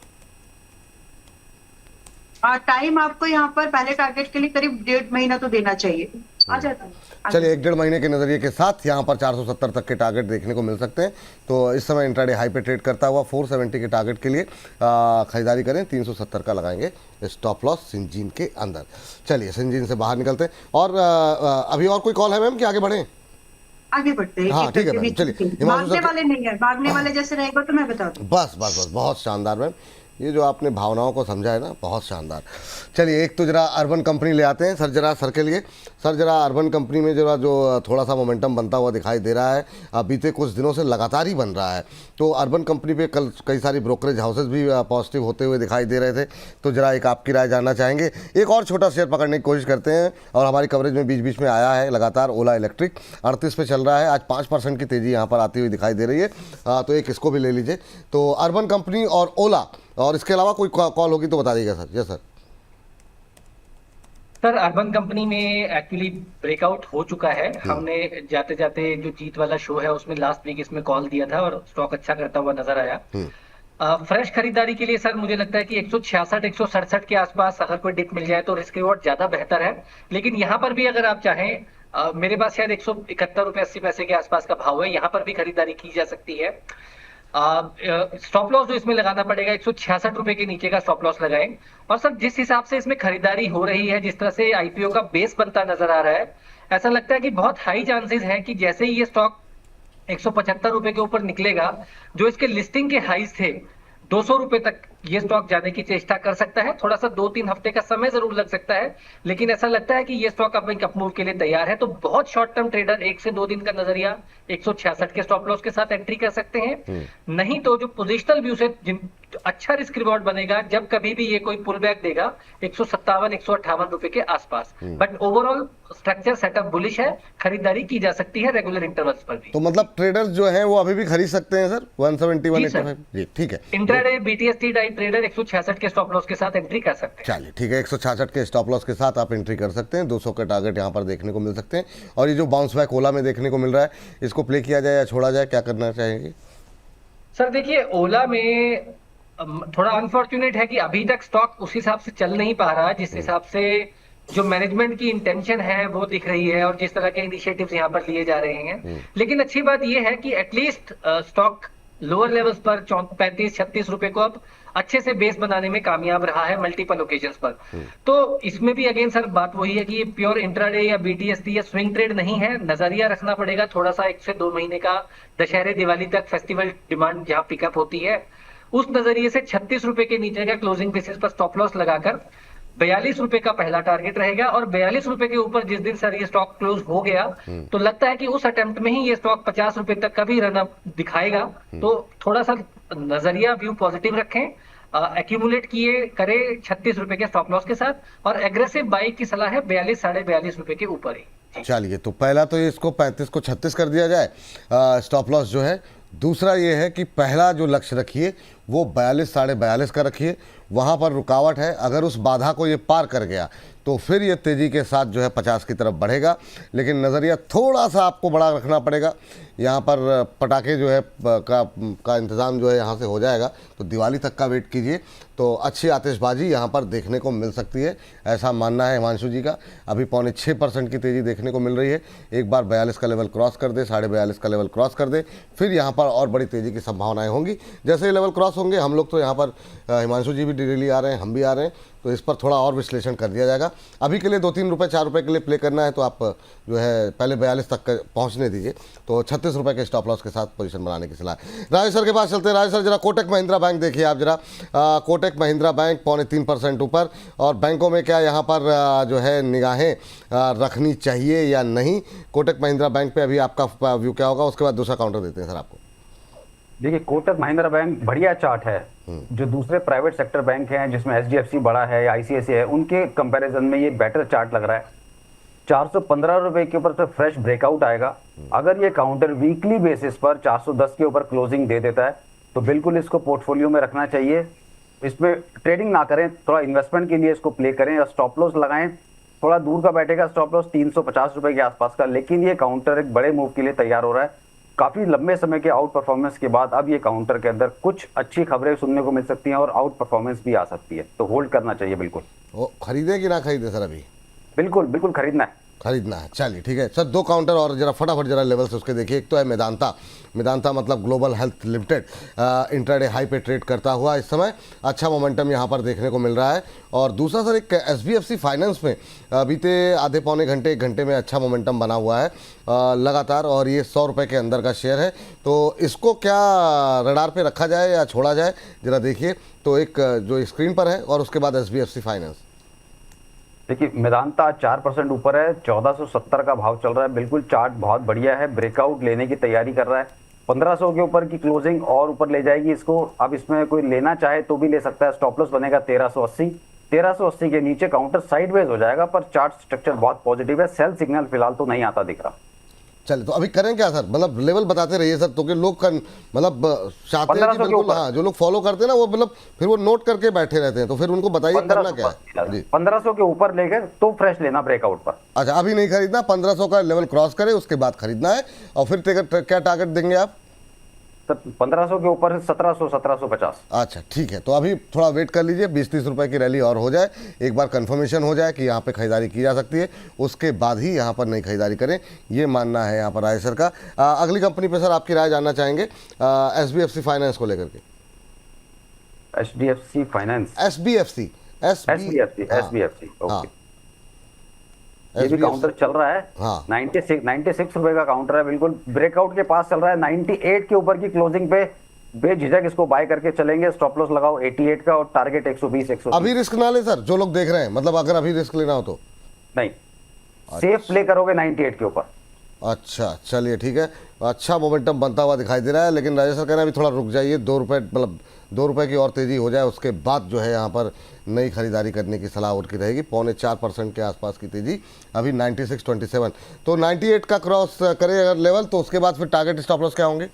[SPEAKER 2] टाइम आपको यहाँ पर पहले टारगेट के लिए करीब 1.5 महीना तो देना चाहिए। आ जाता है।
[SPEAKER 1] चलिए 1-1.5 महीने के नज़रिए के साथ यहाँ पर 470 तक के टारगेट देखने को मिल सकते हैं। तो इस समय इंट्राडे हाई पे ट्रेड करता हुआ 470 के टारगेट के लिए खरीदारी करें। 370 का लगाएंगे स्टॉप लॉस सिंजीन के अंदर। चलिए सिंजीन से बाहर निकलते हैं। और अभी और कोई कॉल है मैम कि आगे बढ़ें?
[SPEAKER 2] आगे बढ़ते हैं।
[SPEAKER 1] हाँ ठीक है मैम, चलिए।
[SPEAKER 2] भागने वाले नहीं है, भागने वाले जैसे रहेगा तो मैं बता दूं।
[SPEAKER 1] बस बस बस, बहुत शानदार मैम, ये जो आपने भावनाओं को समझा है ना, बहुत शानदार। चलिए एक तो जरा अर्बन कंपनी ले आते हैं सर, जरा सर के लिए। सर जरा अर्बन कंपनी में जरा जो थोड़ा सा मोमेंटम बनता हुआ दिखाई दे रहा है, बीते कुछ दिनों से लगातार ही बन रहा है। तो अर्बन कंपनी पे कल कई सारी ब्रोकरेज हाउसेस भी पॉजिटिव होते हुए दिखाई दे रहे थे। तो जरा एक आपकी राय जानना चाहेंगे। एक और छोटा शेयर पकड़ने की कोशिश करते हैं, और हमारी कवरेज में बीच बीच में आया है लगातार। ओला इलेक्ट्रिक 38 पे चल रहा है, आज 5% की तेज़ी यहाँ पर आती हुई दिखाई दे रही है। तो एक इसको भी ले लीजिए। तो अर्बन कंपनी और ओला, और इसके अलावा कोई कॉल होगी तो बता दीजिएगा sir. Yes sir.
[SPEAKER 3] Sir urban company में एक्चुअली ब्रेकआउट हो चुका है। हमने जाते जाते जो जीत वाला शो है उसमें लास्ट वीक इसमें कॉल दिया था और स्टॉक अच्छा करता हुआ नजर आया। फ्रेश खरीदारी के लिए सर मुझे लगता है कि 166 167 के आसपास अगर कोई डिप मिल जाए तो रिस्क रिवॉर्ड ज्यादा बेहतर है। लेकिन यहाँ पर भी अगर आप चाहें, मेरे पास शायद 171 रुपए 80 पैसे के आसपास का भाव है, यहाँ पर भी खरीदारी की जा सकती है। स्टॉप लॉस जो इसमें लगाना पड़ेगा 166 रुपए के नीचे का स्टॉप लॉस लगाएं। और सर जिस हिसाब से इसमें खरीदारी हो रही है, जिस तरह से आईपीओ का बेस बनता नजर आ रहा है, ऐसा लगता है कि बहुत हाई चांसेस है कि जैसे ही ये स्टॉक 175 रुपए के ऊपर निकलेगा, जो इसके लिस्टिंग के हाईज थे 200 रुपए तक ये स्टॉक जाने की चेष्टा कर सकता है। थोड़ा सा 2-3 हफ्ते का समय जरूर लग सकता है, लेकिन ऐसा लगता है कि ये स्टॉक अब एक अपमूव के लिए तैयार है। तो बहुत शॉर्ट टर्म ट्रेडर 1 से 2 दिन का नजरिया 166 के स्टॉप लॉस के साथ एंट्री कर सकते हैं। नहीं तो जो पोजिशनल व्यू से अच्छा रिस्क रिवॉर्ड बनेगा, जब कभी भी ये कोई पुल बैक देगा 157 158 रुपए के आसपास। But overall structure setup bullish है, खरीदारी की जा सकती है रेगुलर इंटरवल्स पर भी।
[SPEAKER 1] तो मतलब ट्रेडर्स जो हैं वो अभी भी खरीद सकते हैं सर 170 185? जी ठीक है।
[SPEAKER 3] इंट्राडे बीटीएसटी टाइप ट्रेडर 166 के स्टॉप लॉस के साथ एंट्री कर सकते हैं।
[SPEAKER 1] चलिए ठीक है, 166 के स्टॉप लॉस के साथ आप एंट्री कर सकते हैं। 200 का टारगेट यहाँ पर देखने को मिल सकते हैं। और ये जो बाउंस बैक ओला में देखने को मिल रहा है, इसको प्ले किया जाए या छोड़ा जाए, क्या करना चाहेंगे?
[SPEAKER 3] सर देखिए ओला में थोड़ा अनफॉर्चुनेट है कि अभी तक स्टॉक उस हिसाब से चल नहीं पा रहा जिस हिसाब से जो मैनेजमेंट की इंटेंशन है वो दिख रही है और जिस तरह के इनिशिएटिव्स यहाँ पर लिए जा रहे हैं। लेकिन अच्छी बात यह है कि एटलीस्ट स्टॉक लोअर लेवल्स पर 35-36 रुपए को अब अच्छे से बेस बनाने में कामयाब रहा है मल्टीपल ओकेजन्स पर। तो इसमें भी अगेन सर बात वही है कि ये प्योर इंट्राडे या बीटीएसटी या स्विंग ट्रेड नहीं है। नजरिया रखना पड़ेगा थोड़ा सा 1 से 2 महीने का, दशहरे दिवाली तक फेस्टिवल डिमांड जहां पिकअप होती है, उस नजरिए से 36 रुपए के नीचे का क्लोजिंग बेसिस पर स्टॉप लॉस लगाकर 42 रुपए का पहला टारगेट रहेगा। और 42 रुपए के ऊपर जिस दिन सर ये स्टॉक क्लोज हो गया तो लगता है कि उस अटेम्प्ट में ही ये स्टॉक 50 रुपए तक का भी रन अप दिखाएगा। तो थोड़ा सा नजरिया व्यू पॉजिटिव रखें। एक्यूमुलेट किए करे 36 रुपए के स्टॉप लॉस के साथ, और एग्रेसिव बाई की सलाह है 42 साढ़े 42 रुपए के ऊपर ही।
[SPEAKER 1] चलिए, तो पहला तो ये इसको 35 को 36 कर दिया जाए, स्टॉप लॉस जो है। दूसरा ये है कि पहला जो लक्ष्य रखिए वो 42 साढ़े 42 का रखिए, वहाँ पर रुकावट है, अगर उस बाधा को ये पार कर गया तो फिर ये तेज़ी के साथ जो है 50 की तरफ बढ़ेगा। लेकिन नज़रिया थोड़ा सा आपको बड़ा रखना पड़ेगा। यहाँ पर पटाखे जो है का इंतज़ाम जो है यहाँ से हो जाएगा, तो दिवाली तक का वेट कीजिए, तो अच्छी आतिशबाजी यहाँ पर देखने को मिल सकती है, ऐसा मानना है हिमांशु जी का। अभी 6.25% की तेज़ी देखने को मिल रही है। एक बार 42 का लेवल क्रॉस कर दे, साढ़े 42 का लेवल क्रॉस कर दे, फिर यहाँ पर और बड़ी तेज़ी की संभावनाएं होंगी। जैसे ही लेवल क्रॉस होंगे, हम लोग तो यहाँ पर हिमांशु जी भी डेली आ रहे हैं, हम भी आ रहे हैं, तो इस पर थोड़ा और विश्लेषण कर दिया जाएगा। अभी के लिए 2-3 रुपये 4 रुपये के लिए प्ले करना है, तो आप जो है पहले 42 तक पहुँचने दीजिए, तो 36 रुपये के स्टॉप लॉस के साथ पोजीशन बनाने की सलाह। राजेश सर के पास चलते हैं। राजेश सर, जरा कोटक महिंद्रा बैंक देखिए आप जरा। कोटक महिंद्रा बैंक 3.25% ऊपर, और बैंकों में क्या यहाँ पर जो है निगाहें रखनी चाहिए या नहीं? कोटक महिंद्रा बैंक पे अभी आपका व्यू क्या होगा? उसके बाद दूसरा काउंटर देते हैं सर आपको।
[SPEAKER 4] देखिए, कोटक महिंद्रा बैंक बढ़िया चार्ट है। जो दूसरे प्राइवेट सेक्टर बैंक हैं जिसमें एचडीएफसी बड़ा है, आईसीआईसीआई है, उनके कंपैरिजन में ये बेटर चार्ट लग रहा है। 415 रुपए के ऊपर से फ्रेश ब्रेकआउट आएगा। अगर ये काउंटर वीकली बेसिस पर 410 के ऊपर क्लोजिंग दे देता है तो बिल्कुल इसको पोर्टफोलियो में रखना चाहिए। इसमें ट्रेडिंग ना करें, थोड़ा इन्वेस्टमेंट के लिए इसको प्ले करें, और स्टॉप लॉस लगाएं। थोड़ा दूर का बैठेगा स्टॉप लॉस 350 रुपए के आसपास का, लेकिन ये काउंटर एक बड़े मूव के लिए तैयार हो रहा है। काफी लंबे समय के आउट परफॉर्मेंस के बाद अब ये काउंटर के अंदर कुछ अच्छी खबरें सुनने को मिल सकती हैं और आउट परफॉर्मेंस भी आ सकती है, तो होल्ड करना चाहिए बिल्कुल।
[SPEAKER 1] वो खरीदे कि ना खरीदे सर? अभी
[SPEAKER 4] बिल्कुल बिल्कुल खरीदना है।
[SPEAKER 1] खरीदना है। चलिए ठीक है सर, 2 काउंटर और जरा फटाफट जरा लेवल्स उसके देखिए। एक तो है मेदांता। मेदांता मतलब global health limited, intraday high पे ट्रेड करता हुआ इस समय अच्छा मोमेंटम यहाँ पर देखने को मिल रहा है। और दूसरा सर एक एसबीएफसी फाइनेंस में बीते आधे पौने घंटे 1 घंटे में अच्छा मोमेंटम बना हुआ है लगातार, और ये 100 रुपये के अंदर का शेयर है, तो इसको क्या रडार पे रखा जाए या छोड़ा जाए, जरा देखिए। तो एक जो स्क्रीन पर है, और उसके बाद एसबीएफसी फाइनेंस।
[SPEAKER 4] देखिए, मेदांता 4% ऊपर है, 1470 का भाव चल रहा है। बिल्कुल चार्ट बहुत बढ़िया है, ब्रेकआउट लेने की तैयारी कर रहा है। 1500 के ऊपर की क्लोजिंग और ऊपर ले जाएगी इसको। अब इसमें कोई लेना चाहे तो भी ले सकता है। स्टॉप लॉस बनेगा 1380। 1380 के नीचे काउंटर साइडवेज हो जाएगा, पर चार्ट स्ट्रक्चर बहुत पॉजिटिव है। सेल सिग्नल फिलहाल तो नहीं आता दिख रहा।
[SPEAKER 1] चलिए, तो अभी करें क्या सर? मतलब लेवल बताते रहिए सर, तो कि लोग मतलब चाहते हैं कि बिल्कुल, हाँ, जो लोग फॉलो करते हैं ना वो मतलब फिर वो नोट करके बैठे रहते हैं, तो फिर उनको बताइए करना क्या है जी।
[SPEAKER 4] 1500 के ऊपर लेकर तो फ्रेश लेना ब्रेकआउट पर।
[SPEAKER 1] अच्छा, अभी नहीं खरीदना, 1500 का लेवल क्रॉस करे उसके बाद खरीदना है। और फिर क्या टारगेट देंगे आप?
[SPEAKER 4] 1500 के ऊपर 1700 1750।
[SPEAKER 1] अच्छा ठीक है, तो अभी थोड़ा वेट कर लीजिए, 20-30 रुपए की रैली और हो जाए, एक बार कंफर्मेशन हो जाए कि यहाँ पे खरीदारी की जा सकती है, उसके बाद ही यहाँ पर नई खरीदारी करें, ये मानना है यहाँ पर राय सर का। अगली कंपनी पे सर आपकी राय जानना चाहेंगे, एसबीएफसी फाइनेंस को लेकर के।
[SPEAKER 4] HDFC finance,
[SPEAKER 1] SBFC
[SPEAKER 4] okay. ये भी काउंटर चल रहा है।
[SPEAKER 1] हाँ।
[SPEAKER 4] 96 रुपए का काउंटर है, बिल्कुल ब्रेकआउट के पास चल रहा है। 98 के ऊपर की क्लोजिंग पे बेझिझक इसको बाय करके चलेंगे। स्टॉप लॉस लगाओ 88 का, और टारगेट 120 130।
[SPEAKER 1] अभी रिस्क ना ले सर, जो लोग देख रहे हैं, मतलब अगर अभी रिस्क लेना हो तो
[SPEAKER 4] नहीं, सेफ प्ले करोगे 98 के ऊपर।
[SPEAKER 1] अच्छा चलिए ठीक है, अच्छा मोमेंटम बनता हुआ दिखाई दे रहा है, लेकिन राजेश सर कह रहे हैं अभी थोड़ा रुक जाइए, 2 रुपये मतलब 2 रुपये की और तेज़ी हो जाए, उसके बाद जो है यहाँ पर नई खरीदारी करने की सलाह उनकी रहेगी। 4.25% के आसपास की तेज़ी, अभी 96.27, तो 98 का क्रॉस करे अगर लेवल, तो उसके बाद फिर टारगेट स्टॉप लॉस क्या होंगे?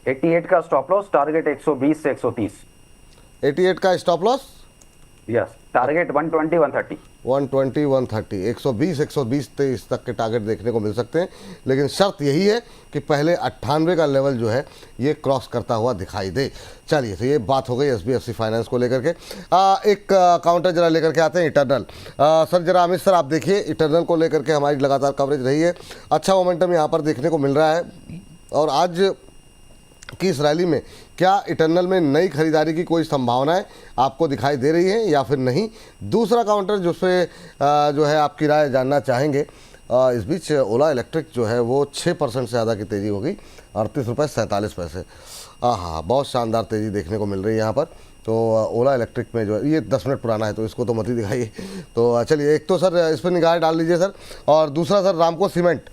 [SPEAKER 4] 88 का स्टॉप लॉस, टारगेट 120 से 130।
[SPEAKER 1] 88 का स्टॉप लॉस,
[SPEAKER 4] यस, टारगेट 120 130।
[SPEAKER 1] 120 130, 120 123 तक के टारगेट देखने को मिल सकते हैं, लेकिन शर्त यही है कि पहले 98 का लेवल जो है ये क्रॉस करता हुआ दिखाई दे। चलिए, तो ये बात हो गई एसबीएफसी फाइनेंस को लेकर के। एक काउंटर जरा लेकर के आते हैं, इटर्नल। सर जरा अमित सर आप देखिए, इटर्नल को लेकर के हमारी लगातार कवरेज रही है, अच्छा मोमेंटम यहाँ पर देखने को मिल रहा है, और आज कि इस रैली में क्या इटर्नल में नई खरीदारी की कोई संभावनाएं आपको दिखाई दे रही हैं या फिर नहीं? दूसरा काउंटर जिस पे जो है आपकी राय जानना चाहेंगे, इस बीच ओला इलेक्ट्रिक जो है वो 6% से ज़्यादा की तेज़ी हो गई, 38 रुपये 47 पैसे। हाँ, बहुत शानदार तेज़ी देखने को मिल रही है यहाँ पर। तो ओला इलेक्ट्रिक में जो है, ये 10 मिनट पुराना है तो इसको तो मत ही दिखाइए। तो चलिए, एक तो सर इस पर निगाह डाल लीजिए सर, और दूसरा सर रामको सीमेंट।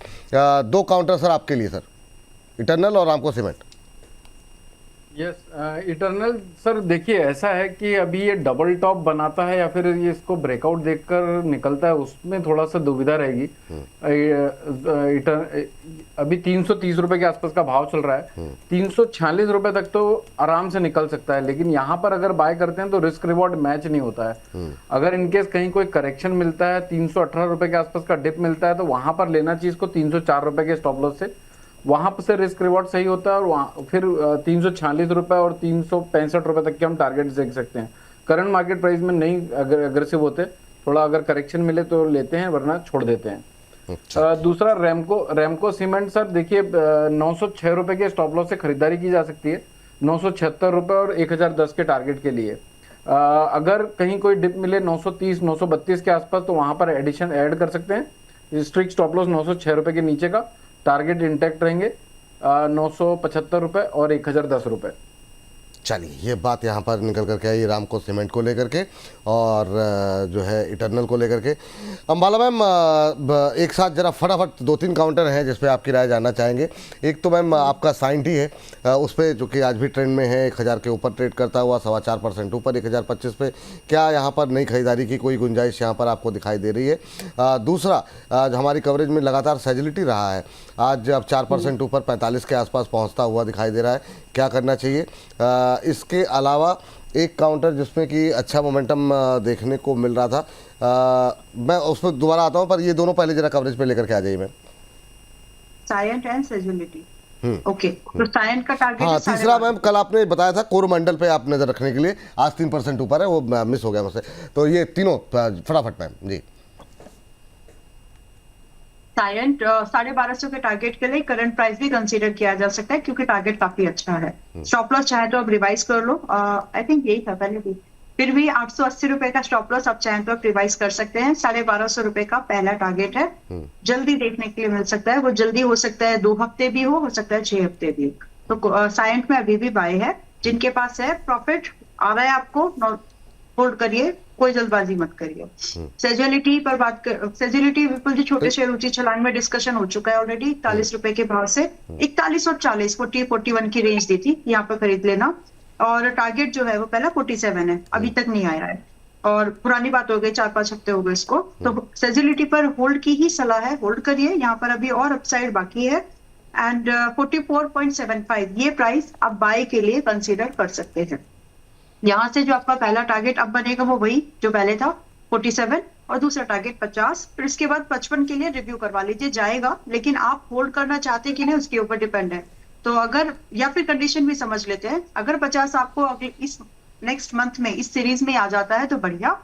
[SPEAKER 1] 2 काउंटर सर आपके लिए सर, इटर्नल और रामको सीमेंट।
[SPEAKER 5] यस इटर्नल सर देखिए ऐसा है कि अभी ये डबल टॉप बनाता है या फिर ये इसको ब्रेकआउट देखकर निकलता है, उसमें थोड़ा सा दुविधा रहेगी। अभी 330 रुपए के आसपास का भाव चल रहा है, 346 रुपए तक तो आराम से निकल सकता है, लेकिन यहाँ पर अगर बाय करते हैं तो रिस्क रिवॉर्ड मैच नहीं होता है। अगर इनकेस कहीं कोई करेक्शन मिलता है, 318 रुपए के आसपास का डिप मिलता है, तो वहां पर लेना चाहिए इसको 304 रुपए के स्टॉप लॉस से, वहां पर से रिस्क रिवॉर्ड सही होता है। और वहां फिर 346 रुपए और 365 रुपए तक के हम टारगेट देख सकते हैं। करंट मार्केट प्राइस में नहीं अगर अग्रेसिव होते, थोड़ा अगर करेक्शन मिले तो लेते हैं, वरना छोड़ देते हैं। दूसरा रेमको सीमेंट सर देखिए 906 रुपए के स्टॉप लॉस से खरीदारी की जा सकती है, 976 रुपए और 1010 के टारगेट के लिए। अगर कहीं कोई डिप मिले 930 932 के आसपास, तो वहां पर एडिशन ऐड कर सकते हैं। स्ट्रिक्ट स्टॉप लॉस 906 रुपए के नीचे का, टारगेट इंटैक्ट रहेंगे 975 रुपए और 1010 रुपए।
[SPEAKER 1] चलिए, ये बात यहाँ पर निकल करके आई रामको सीमेंट को लेकर के और जो है इटर्नल को लेकर के। अंबाला मैम एक साथ जरा फटाफट 2-3 काउंटर हैं जिस पे आपकी राय जानना चाहेंगे। एक तो मैम आपका साइंटी है, उस पर जो कि आज भी ट्रेंड में है, 1000 के ऊपर ट्रेड करता हुआ 4.25% ऊपर 1025 पे, क्या यहाँ पर नई खरीदारी की कोई गुंजाइश यहाँ पर आपको दिखाई दे रही है? दूसरा, आज हमारी कवरेज में लगातार सेजिलिटी रहा है, आज अब 4% ऊपर 45 के आसपास पहुँचता हुआ दिखाई दे रहा है, क्या करना चाहिए? इसके अलावा एक काउंटर जिसमें कि अच्छा मोमेंटम देखने को मिल रहा था, मैं उस पर दोबारा आता हूं, पर ये दोनों पहले जरा कवरेज पे लेकर के आ जाइए मैम।
[SPEAKER 2] सायंट एंड सेजुलिटी, ओके। तो सायंट का टारगेट
[SPEAKER 1] हाँ,
[SPEAKER 2] है
[SPEAKER 1] तीसरा मैम कल आपने बताया था कोरोमंडल पे आप नजर रखने के लिए, आज 3% ऊपर है, वो मिस हो गया मुझसे। तो ये तीनों फटाफट मैम जी।
[SPEAKER 2] सायंट 1250 के टारगेट के लिए करंट प्राइस भी कंसीडर किया जा सकता है, क्योंकि टारगेट काफी अच्छा है। स्टॉप लॉस चाहे तो आप रिवाइज कर लो, आई थिंक यही था पहले भी। फिर भी 880 रुपए का स्टॉप लॉस आप चाहे तो आप रिवाइज कर सकते हैं। 1250 रुपए का पहला टारगेट है, जल्दी देखने के लिए मिल सकता है। वो जल्दी हो सकता है 2 हफ्ते भी हो सकता है 6 हफ्ते भी। तो सायंट में अभी भी बाय है। जिनके पास है प्रॉफिट आ रहा है आपको, होल्ड करिए, कोई जल्दबाजी मत करिए। सेजुलिटी पर बात कर, सेजुलिटी विपुल जी छोटे शेयर ऊंची छलांग में डिस्कशन हो चुका है ऑलरेडी। 41 रुपए के भाव से 41 और 40 40-41 की रेंज दी थी, यहाँ पर खरीद लेना। और टारगेट जो है वो पहला 47 है, अभी तक नहीं आया है, और पुरानी बात हो गई, 4-5 हफ्ते हो गए इसको। तो सेजुलिटी पर होल्ड की ही सलाह है, होल्ड करिए, यहाँ पर अभी और अपसाइड बाकी है। एंड 44.75 ये प्राइस आप बाय के लिए कंसिडर कर सकते हैं। यहाँ से जो आपका पहला टारगेट अब बनेगा वो वही जो पहले था 47, और दूसरा टारगेट 50। फिर इसके बाद 55 के लिए रिव्यू करवा लीजिए, जाएगा, लेकिन आप होल्ड करना चाहते कि नहीं उसके ऊपर डिपेंड है। तो अगर, या फिर कंडीशन भी समझ लेते हैं, अगर 50 आपको अगले इस नेक्स्ट मंथ में इस सीरीज में आ जाता है तो बढ़िया।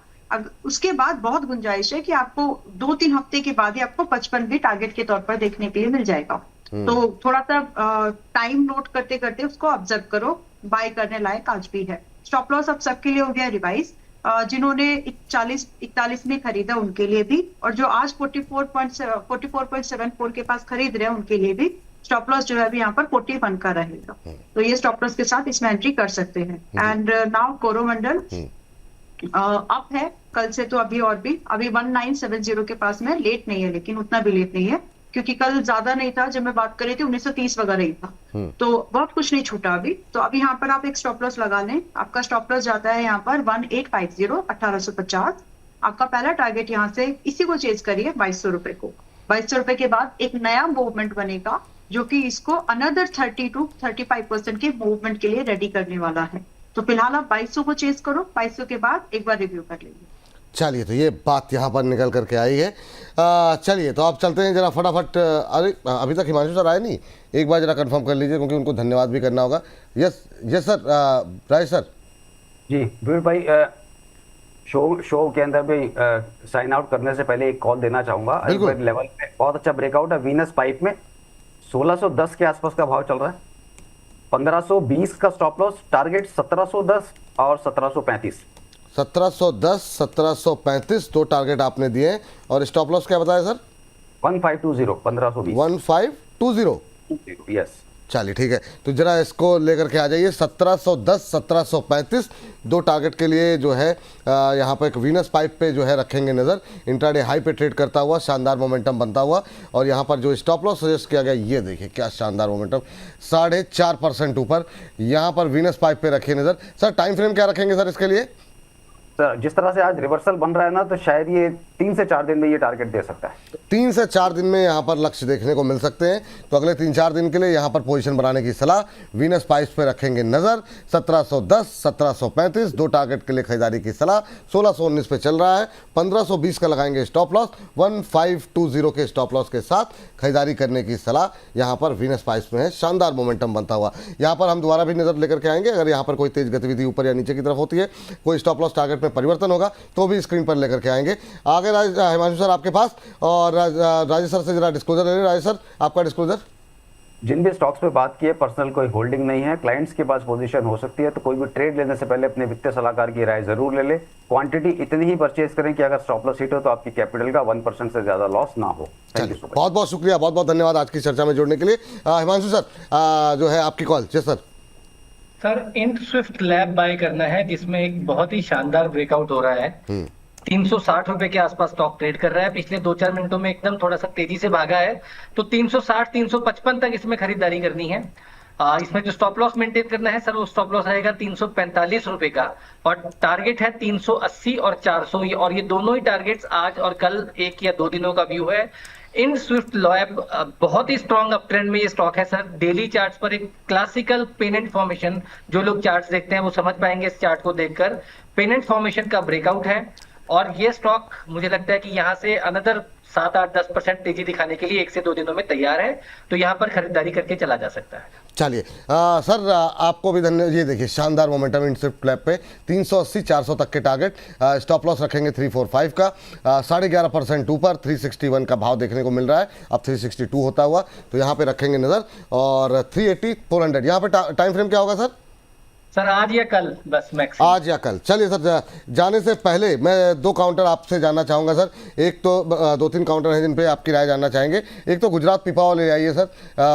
[SPEAKER 2] उसके बाद बहुत गुंजाइश है कि आपको 2-3 हफ्ते के बाद ही आपको 55 भी टारगेट के तौर पर देखने के लिए मिल जाएगा। तो थोड़ा सा टाइम नोट करते करते उसको ऑब्जर्व करो, बाय करने लायक आज भी है। स्टॉप लॉस अब सबके लिए हो गया रिवाइज, जिन्होंने 41 में खरीदा उनके लिए भी, और जो आज 44.74 के पास खरीद रहे हैं उनके लिए भी स्टॉप लॉस जो है अभी यहाँ पर 41 का रहेगा। तो ये स्टॉप लॉस के साथ इसमें एंट्री कर सकते हैं। एंड नाउ कोरोमंडल अप है कल से, तो अभी और भी, अभी 1970 के पास में, लेट नहीं है, लेकिन उतना भी लेट नहीं है, क्योंकि कल ज्यादा नहीं था जब मैं बात कर रही थी, 1930 वगैरह ही था, तो बहुत कुछ नहीं छूटा अभी। तो अभी यहाँ पर आप एक स्टॉप लॉस लगा लें। आपका स्टॉप लॉस जाता है यहाँ पर 1850 1850। आपका पहला टारगेट यहाँ से इसी को चेज करिए 2200 रुपए को। 2200 रुपए के बाद एक नया मूवमेंट बनेगा जो कि इसको अनदर 30 to 35% के मूवमेंट के लिए रेडी करने वाला है। तो फिलहाल आप 2200 को चेज करो, 2200 के बाद एक बार रिव्यू कर लेंगे।
[SPEAKER 1] चलिए, तो ये बात यहाँ पर निकल करके आई है। चलिए, तो आप चलते हैं जरा फटाफट। अरे अभी तक हिमांशु सर आए नहीं, एक बार जरा कंफर्म कर लीजिए, क्योंकि उनको धन्यवाद भी करना होगा। यस यस सर, राय सर
[SPEAKER 4] जी। वीर भाई, शो के अंदर भी साइन आउट करने से पहले एक कॉल देना चाहूंगा। लेवल पे बहुत अच्छा ब्रेकआउट है वीनस पाइप में, 1610 के आसपास का भाव चल रहा है, 1520 का स्टॉप लॉस, टारगेट 1710 और 1735।
[SPEAKER 1] 1710 1735 दो टारगेट आपने दिए हैं, और स्टॉप लॉस क्या बताया सर?
[SPEAKER 4] 1520 1520
[SPEAKER 1] 1520।
[SPEAKER 4] यस।
[SPEAKER 1] चलिए ठीक है, तो जरा इसको लेकर के आ जाइए 1710 1735 दो टारगेट के लिए जो है यहाँ पर एक वीनस पाइप पे जो है रखेंगे नज़र। इंट्राडे हाई पे ट्रेड करता हुआ शानदार मोमेंटम बनता हुआ, और यहाँ पर जो स्टॉप लॉस सजेस्ट किया गया ये देखिए क्या शानदार मोमेंटम, 4.5% ऊपर यहाँ पर वीनस पाइप पे रखिए नज़र। सर टाइम फ्रेम क्या रखेंगे सर इसके लिए?
[SPEAKER 4] सर जिस तरह से आज रिवर्सल बन रहा है ना, तो शायद ये 3 से 4 दिन में ये टारगेट दे सकता है।
[SPEAKER 1] 3 से 4 दिन में यहाँ पर लक्ष्य देखने को मिल सकते हैं, तो अगले 3-4 दिन के लिए यहाँ पर पोजीशन बनाने की सलाह। वीनस पाइप्स पे रखेंगे नज़र। 1710 1735 दो टारगेट के लिए खरीदारी की सलाह। 1619 पे चल रहा है, 1520 का लगाएंगे स्टॉप लॉस, 1520 के स्टॉप लॉस के साथ खरीदारी करने की सलाह यहाँ पर वीनस पाइप्स में है। शानदार मोमेंटम बनता हुआ यहाँ पर हम दोबारा भी नज़र लेकर के आएंगे। अगर यहाँ पर कोई तेज गतिविधि ऊपर या नीचे की तरफ होती है, कोई स्टॉप लॉस टारगेट में परिवर्तन होगा तो भी स्क्रीन पर लेकर के आएंगे। आगे हिमांशु सर आपके पास, और राजेश सर से जरा डिस्क्लोजर ले लें। राजेश सर आपका डिस्क्लोजर।
[SPEAKER 4] जिन भी स्टॉक्स पे बात की है, पर्सनल कोई होल्डिंग नहीं है, क्लाइंट्स के पास पोजीशन हो सकती है, तो कोई भी ट्रेड लेने से पहले अपने वित्तीय सलाहकार की राय जरूर ले ले। क्वांटिटी इतनी ही परचेज करें कि अगर स्टॉप लॉस हिट हो तो आपकी कैपिटल का 1% से ज्यादा लॉस ना हो। Thank you so much.
[SPEAKER 1] बहुत बहुत शुक्रिया, बहुत बहुत धन्यवाद आज की चर्चा में जुड़ने के लिए। हिमांशु सर जो है आपकी कॉल। जी सर।
[SPEAKER 3] सर इंट स्विफ्ट लैब बाय करना है, जिसमें एक बहुत ही शानदार ब्रेकआउट हो रहा है। 360 रुपए के आसपास स्टॉक ट्रेड कर रहा है। पिछले 2-4 मिनटों में एकदम थोड़ा सा तेजी से भागा है, तो 360 355 तक इसमें खरीदारी करनी है। इसमें जो स्टॉप लॉस मेंटेन करना है सर, वो स्टॉप लॉस रहेगा 345 रुपए का, और टारगेट है 380 और 400, और ये दोनों ही टारगेट्स आज और कल 1 या 2 दिनों का व्यू है। इन स्विफ्ट लैब बहुत ही स्ट्रॉन्ग अप ट्रेंड में ये स्टॉक है सर। डेली चार्ट्स पर एक क्लासिकल पेनेंट फॉर्मेशन, जो लोग चार्ट्स देखते हैं वो समझ पाएंगे इस चार्ट को देखकर, पेनेंट फॉर्मेशन का ब्रेकआउट है, और ये स्टॉक मुझे लगता है कि यहाँ से अनदर 7-8-10% तेजी दिखाने के लिए 1 से 2 दिनों में तैयार है, तो यहाँ पर खरीदारी करके चला जा सकता है।
[SPEAKER 1] चलिए सर आपको भी धन्यवाद। ये देखिए शानदार मोमेंटम इन स्विफ्ट लैब पे 380 400 तक के टारगेट। स्टॉप लॉस रखेंगे 345 का, 11.5% ऊपर 361 का भाव देखने को मिल रहा है, अब 362 होता हुआ, तो यहाँ पे रखेंगे नज़र। और 380 400 यहाँ पे टाइम फ्रेम क्या होगा सर?
[SPEAKER 3] सर आज या कल, बस मैक्स
[SPEAKER 1] आज या कल। चलिए सर जाने से पहले मैं 2 काउंटर आपसे जानना चाहूँगा सर। एक तो 2-3 काउंटर हैं जिन पे आपकी राय जानना चाहेंगे। एक तो गुजरात पिपावाव ले आइए सर,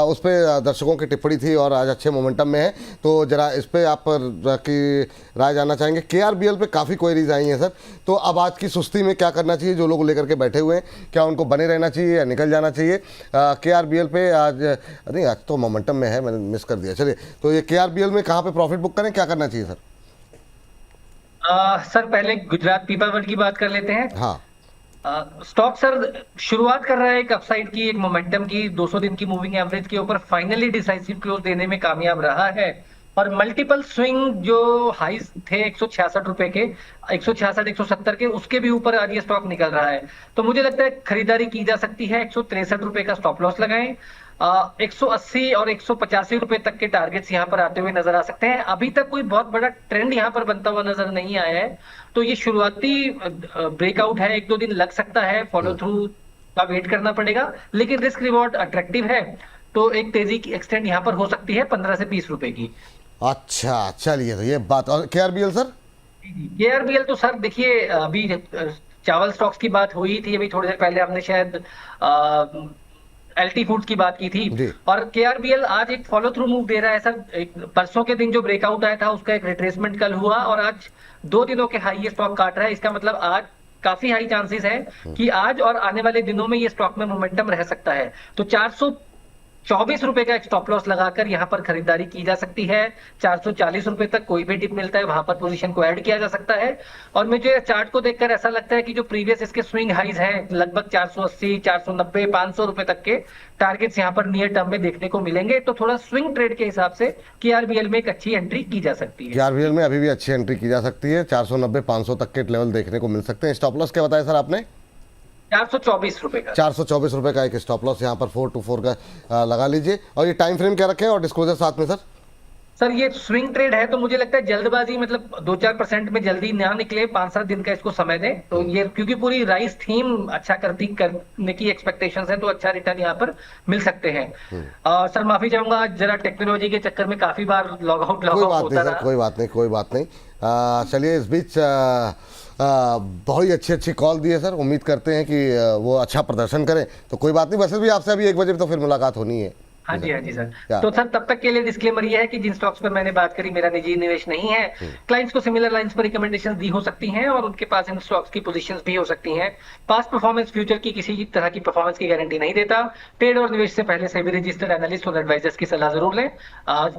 [SPEAKER 1] उस पर दर्शकों की टिप्पणी थी और आज अच्छे मोमेंटम में है, तो जरा इस पर आप की राय जानना चाहेंगे। KRBL पे काफ़ी क्वेरीज आई हैं सर, तो अब आज की सुस्ती में क्या करना चाहिए? जो लोग लेकर के बैठे हुए हैं, क्या उनको बने रहना चाहिए या निकल जाना चाहिए? KRBL पे आज नहीं, आज तो मोमेंटम में है, मैंने मिस कर दिया। चलिए तो ये KRBL में कहाँ पर प्रॉफिट बुक करें, क्या करना चाहिए सर?
[SPEAKER 3] सर पहले गुजरात पीपावाव की बात कर लेते हैं।
[SPEAKER 1] हाँ
[SPEAKER 3] स्टॉक सर शुरुआत कर रहा है एक अपसाइड की, एक मोमेंटम की, 200 दिन की मूविंग एवरेज के ऊपर फाइनली डिसाइसिव क्लोज देने में कामयाब रहा है, और मल्टीपल स्विंग जो हाईज थे 166 रुपए के, 166 170 के, उसके भी ऊपर आज ये स्टॉक निकल रहा है, तो मुझे लगता है खरीदारी की जा सकती है। 163 रुपए का स्टॉप लॉस लगाएं। 180 और 185 रुपए तक के टारगेट्स यहाँ पर आते हुए नजर आ सकते हैं। अभी तक कोई बहुत बड़ा ट्रेंड यहाँ पर बनता हुआ नजर नहीं आया है, तो ये शुरुआती ब्रेकआउट है, 1-2 दिन लग सकता है, फॉलो थ्रू का वेट करना पड़ेगा, लेकिन रिस्क रिवॉर्ड अट्रैक्टिव है, तो एक तेजी की एक्सटेंड यहाँ पर हो सकती है 15 से 20 रुपए की।
[SPEAKER 1] अच्छा चलिए, तो ये बात। और KRBL सर?
[SPEAKER 3] KRBL तो सर देखिए, अभी चावल स्टॉक्स की बात हुई थी, अभी थोड़ी देर पहले हमने शायद LT फूड्स की बात की थी, और KRBL आज एक फॉलो थ्रू मूव दे रहा है सर। एक परसों के दिन जो ब्रेकआउट आया था उसका एक रिट्रेसमेंट कल हुआ, और आज 2 दिनों के हाई ये स्टॉक काट रहा है। इसका मतलब आज काफी हाई चांसेस है कि आज और आने वाले दिनों में ये स्टॉक में मोमेंटम रह सकता है, तो 424 रुपए का एक स्टॉप लॉस लगाकर यहाँ पर खरीदारी की जा सकती है। 440 रुपए तक कोई भी डिप मिलता है वहां पर पोजीशन को ऐड किया जा सकता है, और मुझे चार्ट को देखकर ऐसा लगता है कि जो प्रीवियस इसके स्विंग हाईज हैं लगभग 480 490 500 रुपए तक के टारगेट्स यहाँ पर नियर टर्म में देखने को मिलेंगे, तो थोड़ा स्विंग ट्रेड के हिसाब से KRBL में एक अच्छी एंट्री की जा सकती है।
[SPEAKER 1] KRBL में अभी भी अच्छी एंट्री की जा सकती है, 490 500 तक के लेवल देखने को मिल सकते हैं। स्टॉप लॉस क्या बताया सर आपने?
[SPEAKER 3] 424 रुपए का।
[SPEAKER 1] 424 रुपए का एक स्टॉप लॉस यहाँ पर 424 का लगा लीजिए। और ये टाइम फ्रेम क्या रखें और डिस्क्लोजर साथ में सर?
[SPEAKER 3] सर ये स्विंग ट्रेड है, तो मुझे लगता है जल्दबाजी, मतलब 2-4% में जल्दी ना निकले, 5-7 दिन का इसको समय दें, तो ये क्योंकि पूरी राइस थीम अच्छा करने की एक्सपेक्टेशंस है, तो अच्छा रिटर्न यहाँ पर मिल सकते हैं। सर माफी चाहूंगा, जरा टेक्नोलॉजी के चक्कर में काफी बार लॉग आउट होता रहा।
[SPEAKER 1] कोई बात नहीं। चलिए इस बीच बहुत ही अच्छी कॉल दी है सर, उम्मीद करते हैं कि वो अच्छा प्रदर्शन करें, तो कोई बात नहीं। वैसे भी आपसे अभी 1 बजे तो फिर मुलाकात होनी है।
[SPEAKER 3] हाँ जी
[SPEAKER 1] या।
[SPEAKER 3] सर। तो सर तब तक के लिए डिस्क्लेमर ये है कि जिन स्टॉक्स पर मैंने बात करी मेरा निजी निवेश नहीं है। क्लाइंट्स को सिमिलर लाइंस पर रिकमेंडेशन दी हो सकती हैं और उनके पास इन स्टॉक्स की पोजीशंस भी हो सकती हैं। पास्ट परफॉर्मेंस फ्यूचर की किसी तरह की परफॉर्मेंस की गारंटी नहीं देता। ट्रेड और निवेश से पहले सभी रजिस्टर्ड एनालिस्ट और एडवाइजर्स की सलाह जरूर लें।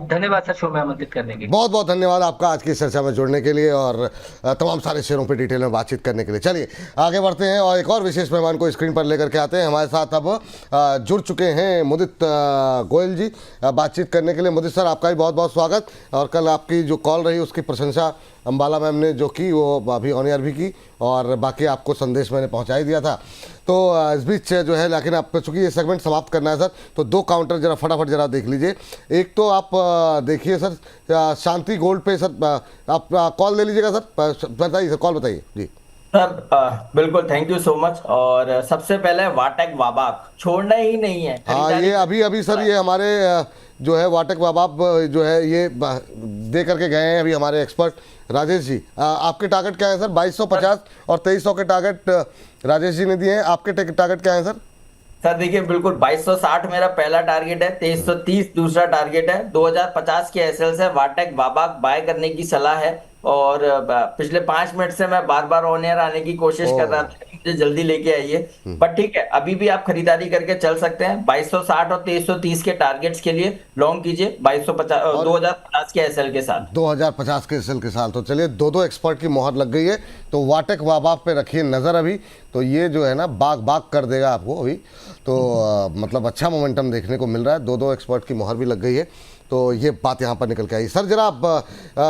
[SPEAKER 3] धन्यवाद सर शो में आमंत्रित करने के लिए।
[SPEAKER 1] बहुत बहुत धन्यवाद आपका आज की इस चर्चा में जुड़ने के लिए और तमाम सारे शेयरों पे डिटेल में बातचीत करने के लिए। चलिए आगे बढ़ते हैं और एक और विशेष मेहमान को स्क्रीन पर लेकर के आते हैं। हमारे साथ अब जुड़ चुके हैं मुदित गोयल जी बातचीत करने के लिए। मुदित सर आपका भी बहुत बहुत स्वागत। और कल आपकी जो कॉल रही उसकी प्रशंसा अंबाला मैम ने जो की वो अभी ऑन एयर भी की और बाकी आपको संदेश मैंने पहुंचा ही दिया था। तो इस बीच जो है लेकिन आप चूंकि ये सेगमेंट समाप्त करना है सर तो दो काउंटर जरा फटाफट जरा देख लीजिए। एक तो आप देखिए सर शांति गोल्ड पे सर आप कॉल ले लीजिएगा सर, बताइए सर, कॉल बताइए जी।
[SPEAKER 6] सर बिल्कुल थैंक यू सो मच। और सबसे पहले वाटेक वाबाक छोड़ना ही नहीं है।
[SPEAKER 1] हाँ ये अभी सर ये हमारे जो है वाटेक वाबाक जो है ये दे करके गए हैं अभी हमारे एक्सपर्ट राजेश जी। आपके टारगेट क्या है सर? 2250 और 2300 के टारगेट राजेश जी ने दिए हैं। आपके टारगेट क्या है सर?
[SPEAKER 6] सर देखिए बिल्कुल 2260 मेरा पहला टारगेट है, 2330 दूसरा टारगेट है, 2050 के एसएल से वाटेक वाबाक बाय करने की सलाह है। और पिछले 5 मिनट से मैं बार बार ऑन एयर आने की कोशिश कर रहा था, मुझे जल्दी लेके आइए। पर ठीक है अभी भी आप खरीदारी करके चल सकते हैं। 2260 और 2330 के टारगेट्स के लिए लॉन्ग कीजिए 2050 के एसएल के साथ।
[SPEAKER 1] 2050 के एसएल के साथ। तो चलिए दो एक्सपर्ट की मोहर लग गई है तो वाटेक वाबाक पे रखिए नज़र अभी। तो ये जो है ना बाग कर देगा आपको अभी। तो मतलब अच्छा मोमेंटम देखने को मिल रहा है। दो एक्सपर्ट की मोहर भी लग गई है तो ये बात यहाँ पर निकल के आई। सर जरा आप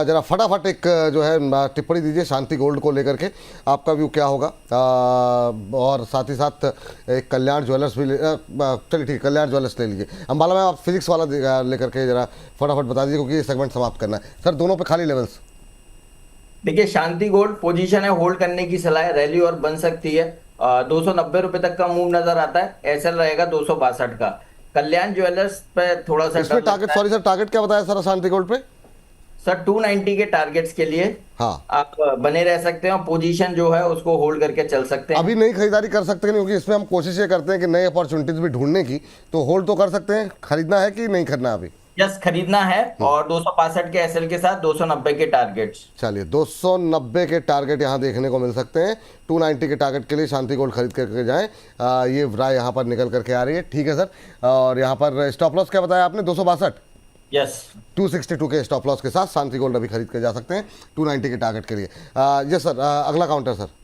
[SPEAKER 1] जरा फटाफट एक जो है टिप्पणी दीजिए शांति गोल्ड को लेकर के, आपका व्यू क्या होगा? और साथ ही साथ एक कल्याण ज्वेलर्स भी चलिए ठीक है कल्याण ज्वेलर्स ले लीजिए। अंबाला में आप फिजिक्स वाला लेकर के जरा फटाफट बता दीजिए क्योंकि ये सेगमेंट समाप्त करना है सर। दोनों पे खाली लेवल्स।
[SPEAKER 6] देखिए शांति गोल्ड पोजीशन है, होल्ड करने की सलाह है, रैली और बन सकती है। 290 रुपए तक का मूव नजर आता है, एसएल रहेगा 262 का। कल्याण ज्वेलर्स पे थोड़ा सा
[SPEAKER 1] इसमें टारगेट सॉरी सर टारगेट क्या बताया सर शांति गोल्ड पे?
[SPEAKER 6] सर 290 के टारगेट्स के लिए
[SPEAKER 1] हाँ
[SPEAKER 6] आप बने रह सकते हैं, पोजीशन जो है उसको होल्ड करके चल सकते हैं।
[SPEAKER 1] अभी नई खरीदारी कर सकते हैं क्योंकि इसमें हम कोशिश ये करते हैं कि नई अपॉर्चुनिटीज भी ढूंढने की। तो होल्ड तो कर सकते हैं, खरीदना है कि नहीं खरीदना अभी?
[SPEAKER 6] यस खरीदना है और 265 के एसएल के साथ 290 के टारगेट्स।
[SPEAKER 1] चलिए 290 के टारगेट यहाँ देखने को मिल सकते हैं। 290 के टारगेट के लिए शांति गोल्ड खरीद करके जाएं। ये राय यहाँ पर निकल करके आ रही है। ठीक है सर। और यहाँ पर स्टॉप लॉस क्या बताया आपने? 262।
[SPEAKER 6] यस
[SPEAKER 1] 262 के स्टॉप लॉस के साथ शांति गोल्ड अभी खरीद के जा सकते हैं 290 के टारगेट के लिए। Yes sir. अगला काउंटर सर।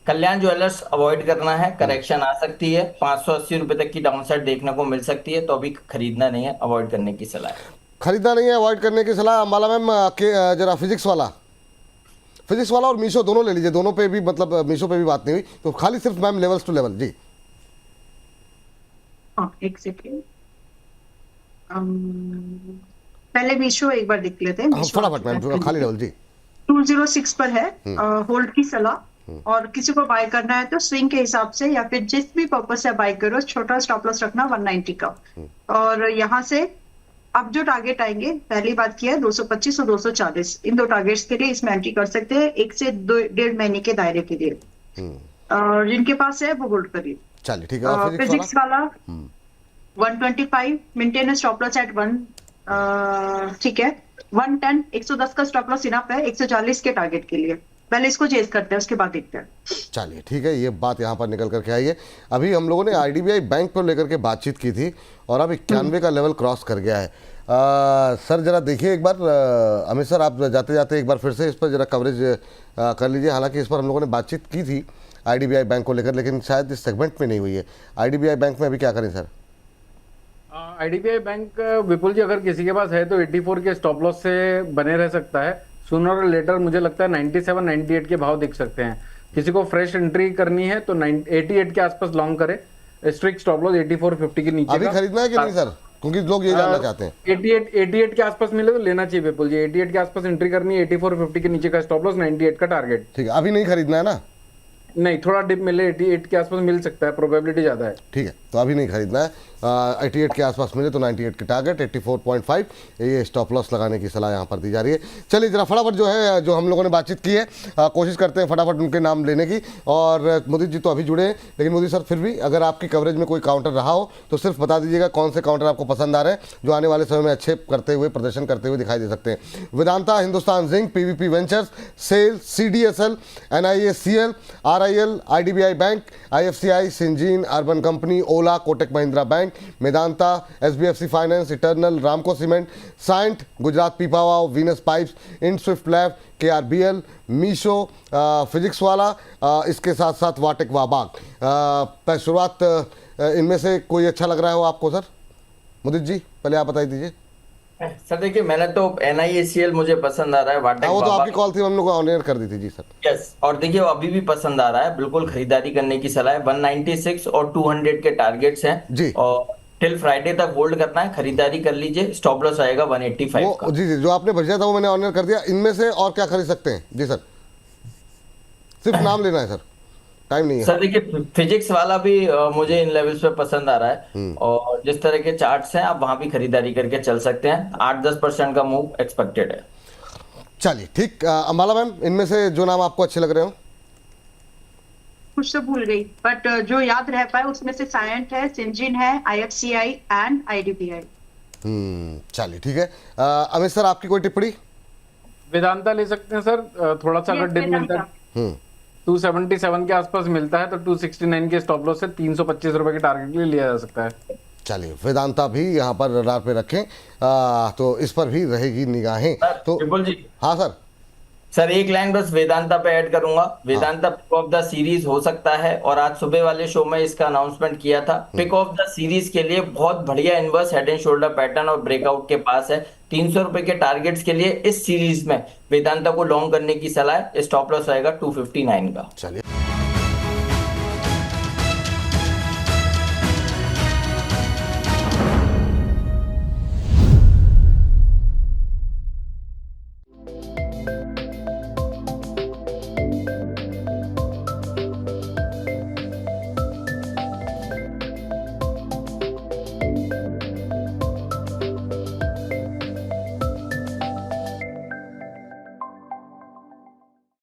[SPEAKER 6] कल्याण ज्वेलर्स अवॉइड करना है, करेक्शन आ सकती है, 580 रुपए तक की डाउनसाइड देखने को मिल सकती है। तो अभी खरीदना नहीं है, अवॉइड करने की सलाह है।
[SPEAKER 1] खरीदना नहीं है, अवॉइड करने की सलाह। अंबाला मैम जरा फिजिक्स वाला और मीशो दोनों ले लीजिए। दोनों पे भी मतलब मीशो पे भी बात नहीं हुई तो खाली सिर्फ मैम लेवल्स टू लेवल जी।
[SPEAKER 2] हाँ एक सेकेंड पहले मीशो एक बार देख लेते हैं।
[SPEAKER 1] फटाफट मैम खाली लेवल जी।
[SPEAKER 2] 206 पर है, होल्ड की सलाह। और किसी को बाय करना है तो स्विंग के हिसाब से या फिर जिस भी पर्पस से बाय करो, छोटा स्टॉप लॉस रखना 190 का। और यहाँ से अब जो टारगेट आएंगे, पहली बात किया है 225 और 240, इन दो टारगेट्स के लिए इसमें एंट्री कर सकते हैं 1 से 1.5 महीने के दायरे के लिए। और जिनके पास है वो होल्ड करिए।
[SPEAKER 1] चलिए ठीक है।
[SPEAKER 2] फिजिक्स वाला 125 मेंटेन स्टॉप लॉस एट 1, ठीक है 110, 110 का स्टॉप लॉस इनफ है 140 के टारगेट के लिए। पहले इसको चेज करते हैं उसके बाद देखते हैं।
[SPEAKER 1] चलिए ठीक है, ये बात यहाँ पर निकल करके आई है। अभी हम लोगों ने आईडीबीआई बैंक पर लेकर के बातचीत की थी और अब 91 का लेवल क्रॉस कर गया है। सर जरा देखिए एक बार, अमित सर आप जाते जाते एक बार फिर से इस पर जरा कवरेज कर लीजिए। हालांकि इस पर हम लोगों ने बातचीत की थी आईडीबीआई बैंक को लेकर, लेकिन शायद इस सेगमेंट में नहीं हुई है। आईडीबीआई बैंक में अभी क्या करें सर?
[SPEAKER 5] आईडीबीआई बैंक विपुल जी अगर किसी के पास है तो 84 के स्टॉप लॉस से बने रह सकता है। सूनर और लेटर मुझे लगता है 97 98 के भाव दिख सकते हैं। किसी को फ्रेश एंट्री करनी है तो 88 के आसपास लॉन्ग करे। स्ट्रिक्ट स्टॉप लॉस 8450 के नीचे।
[SPEAKER 1] अभी खरीदना है कि नहीं सर? क्योंकि लोग ये जानना चाहते हैं।
[SPEAKER 5] 88 के आसपास मिले तो लेना चाहिए विपुल जी। 88 के आसपास एंट्री करनी है, 8450 के नीचे का स्टॉप लॉस, 98 का टारगेट।
[SPEAKER 1] ठीक है, अभी नहीं खरीदना है ना?
[SPEAKER 5] नहीं, थोड़ा डिप मिले 88 के आसपास मिल सकता है, प्रोबेबिलिटी ज्यादा है।
[SPEAKER 1] ठीक है। तो अभी नहीं खरीदना है। 88 के आसपास मिले तो 98 की टारगेट, 84.5 ये स्टॉप लॉस लगाने की सलाह यहाँ पर दी जा रही है। चलिए जरा फटाफट जो है जो हम लोगों ने बातचीत की है कोशिश करते हैं फटाफट उनके नाम लेने की। और मोदी जी तो अभी जुड़े हैं, लेकिन मोदी सर फिर भी अगर आपकी कवरेज में कोई काउंटर रहा हो तो सिर्फ बता दीजिएगा कौन से काउंटर आपको पसंद आ रहे हैं जो आने वाले समय में अच्छे करते हुए प्रदर्शन करते हुए दिखाई दे सकते हैं। Vedanta, Hindustan zinc, PVP ventures, SAIL, CDSL, NIACL, RIL, IDBI bank, IFCI, Syngene, urban company, Ola, Kotak Mahindra bank, Medanta, SBFC finance, eternal, Ramco cement, Cyient, Gujarat Pipavav, venus pipes, इनस्विफ्ट lab, KRBL, Meesho, physics Wallah, इसके साथ साथ वाटेक वाबाग। शुरुआत इनमें से कोई अच्छा लग रहा है वो आपको सर? मुदित जी पहले आप बताई दीजिए।
[SPEAKER 6] सर देखिए, मैंने तो NIACL मुझे पसंद आ रहा है, वाटेक
[SPEAKER 1] वो तो
[SPEAKER 6] वाबाग
[SPEAKER 1] आपकी कॉल थी, हम लोग ऑन एयर कर दी थी जी सर।
[SPEAKER 6] यस, और देखिए वो अभी भी पसंद आ रहा है, बिल्कुल खरीदारी करने की सलाह है। 196 और 200 के टारगेट्स हैं
[SPEAKER 1] जी।
[SPEAKER 6] और टिल फ्राइडे तक होल्ड करना है, खरीदारी कर लीजिए। स्टॉप लॉस आएगा 185 का।
[SPEAKER 1] जी जो आपने भेजा था वो मैंने ऑन एयर कर दिया। इनमें से और क्या खरीद सकते हैं जी सर? सिर्फ नाम लेना है सर, टाइम नहीं है।
[SPEAKER 6] सर देखिए, फिजिक्स वाला भी मुझे इन लेवल्स पे पसंद आ रहा है और जिस तरह के चार्ट्स हैं आप वहां भी खरीदारी करके चल सकते हैं। 8-10% का मूव एक्सपेक्टेड है।
[SPEAKER 1] चलिए ठीक। अंबाला मैम, इनमें से जो नाम आपको अच्छे लग रहे हो?
[SPEAKER 2] कुछ तो भूल गई, बट जो याद रह पाए उसमें से साइंट है, सिंजीन है, IFCI एंड IDBI।
[SPEAKER 1] चलिए ठीक है। अमित सर आपकी कोई टिप्पणी?
[SPEAKER 5] वेदांता ले सकते हैं सर, थोड़ा सा अगर
[SPEAKER 2] Yes,
[SPEAKER 5] डिप मिलता है 277 के आसपास मिलता है तो 269 के स्टॉप लॉस से 325 रुपए के टारगेट के लिए लिया जा सकता है।
[SPEAKER 1] चलिए वेदांता भी यहाँ पर रडार पे रखें, तो इस पर भी रहेगी निगाहें। तो
[SPEAKER 6] विपुल जी,
[SPEAKER 1] हाँ सर।
[SPEAKER 6] सर एक लाइन बस वेदांता पे ऐड करूंगा। Vedanta pick of the series हो सकता है और आज सुबह वाले शो में इसका अनाउंसमेंट किया था। पिक ऑफ द सीरीज के लिए बहुत बढ़िया inverse head and shoulder pattern और ब्रेकआउट के पास है। 300 रुपए के टारगेट्स के लिए इस सीरीज में वेदांता को लॉन्ग करने की सलाह है। स्टॉप लॉस आएगा 259 का।
[SPEAKER 1] चलिए।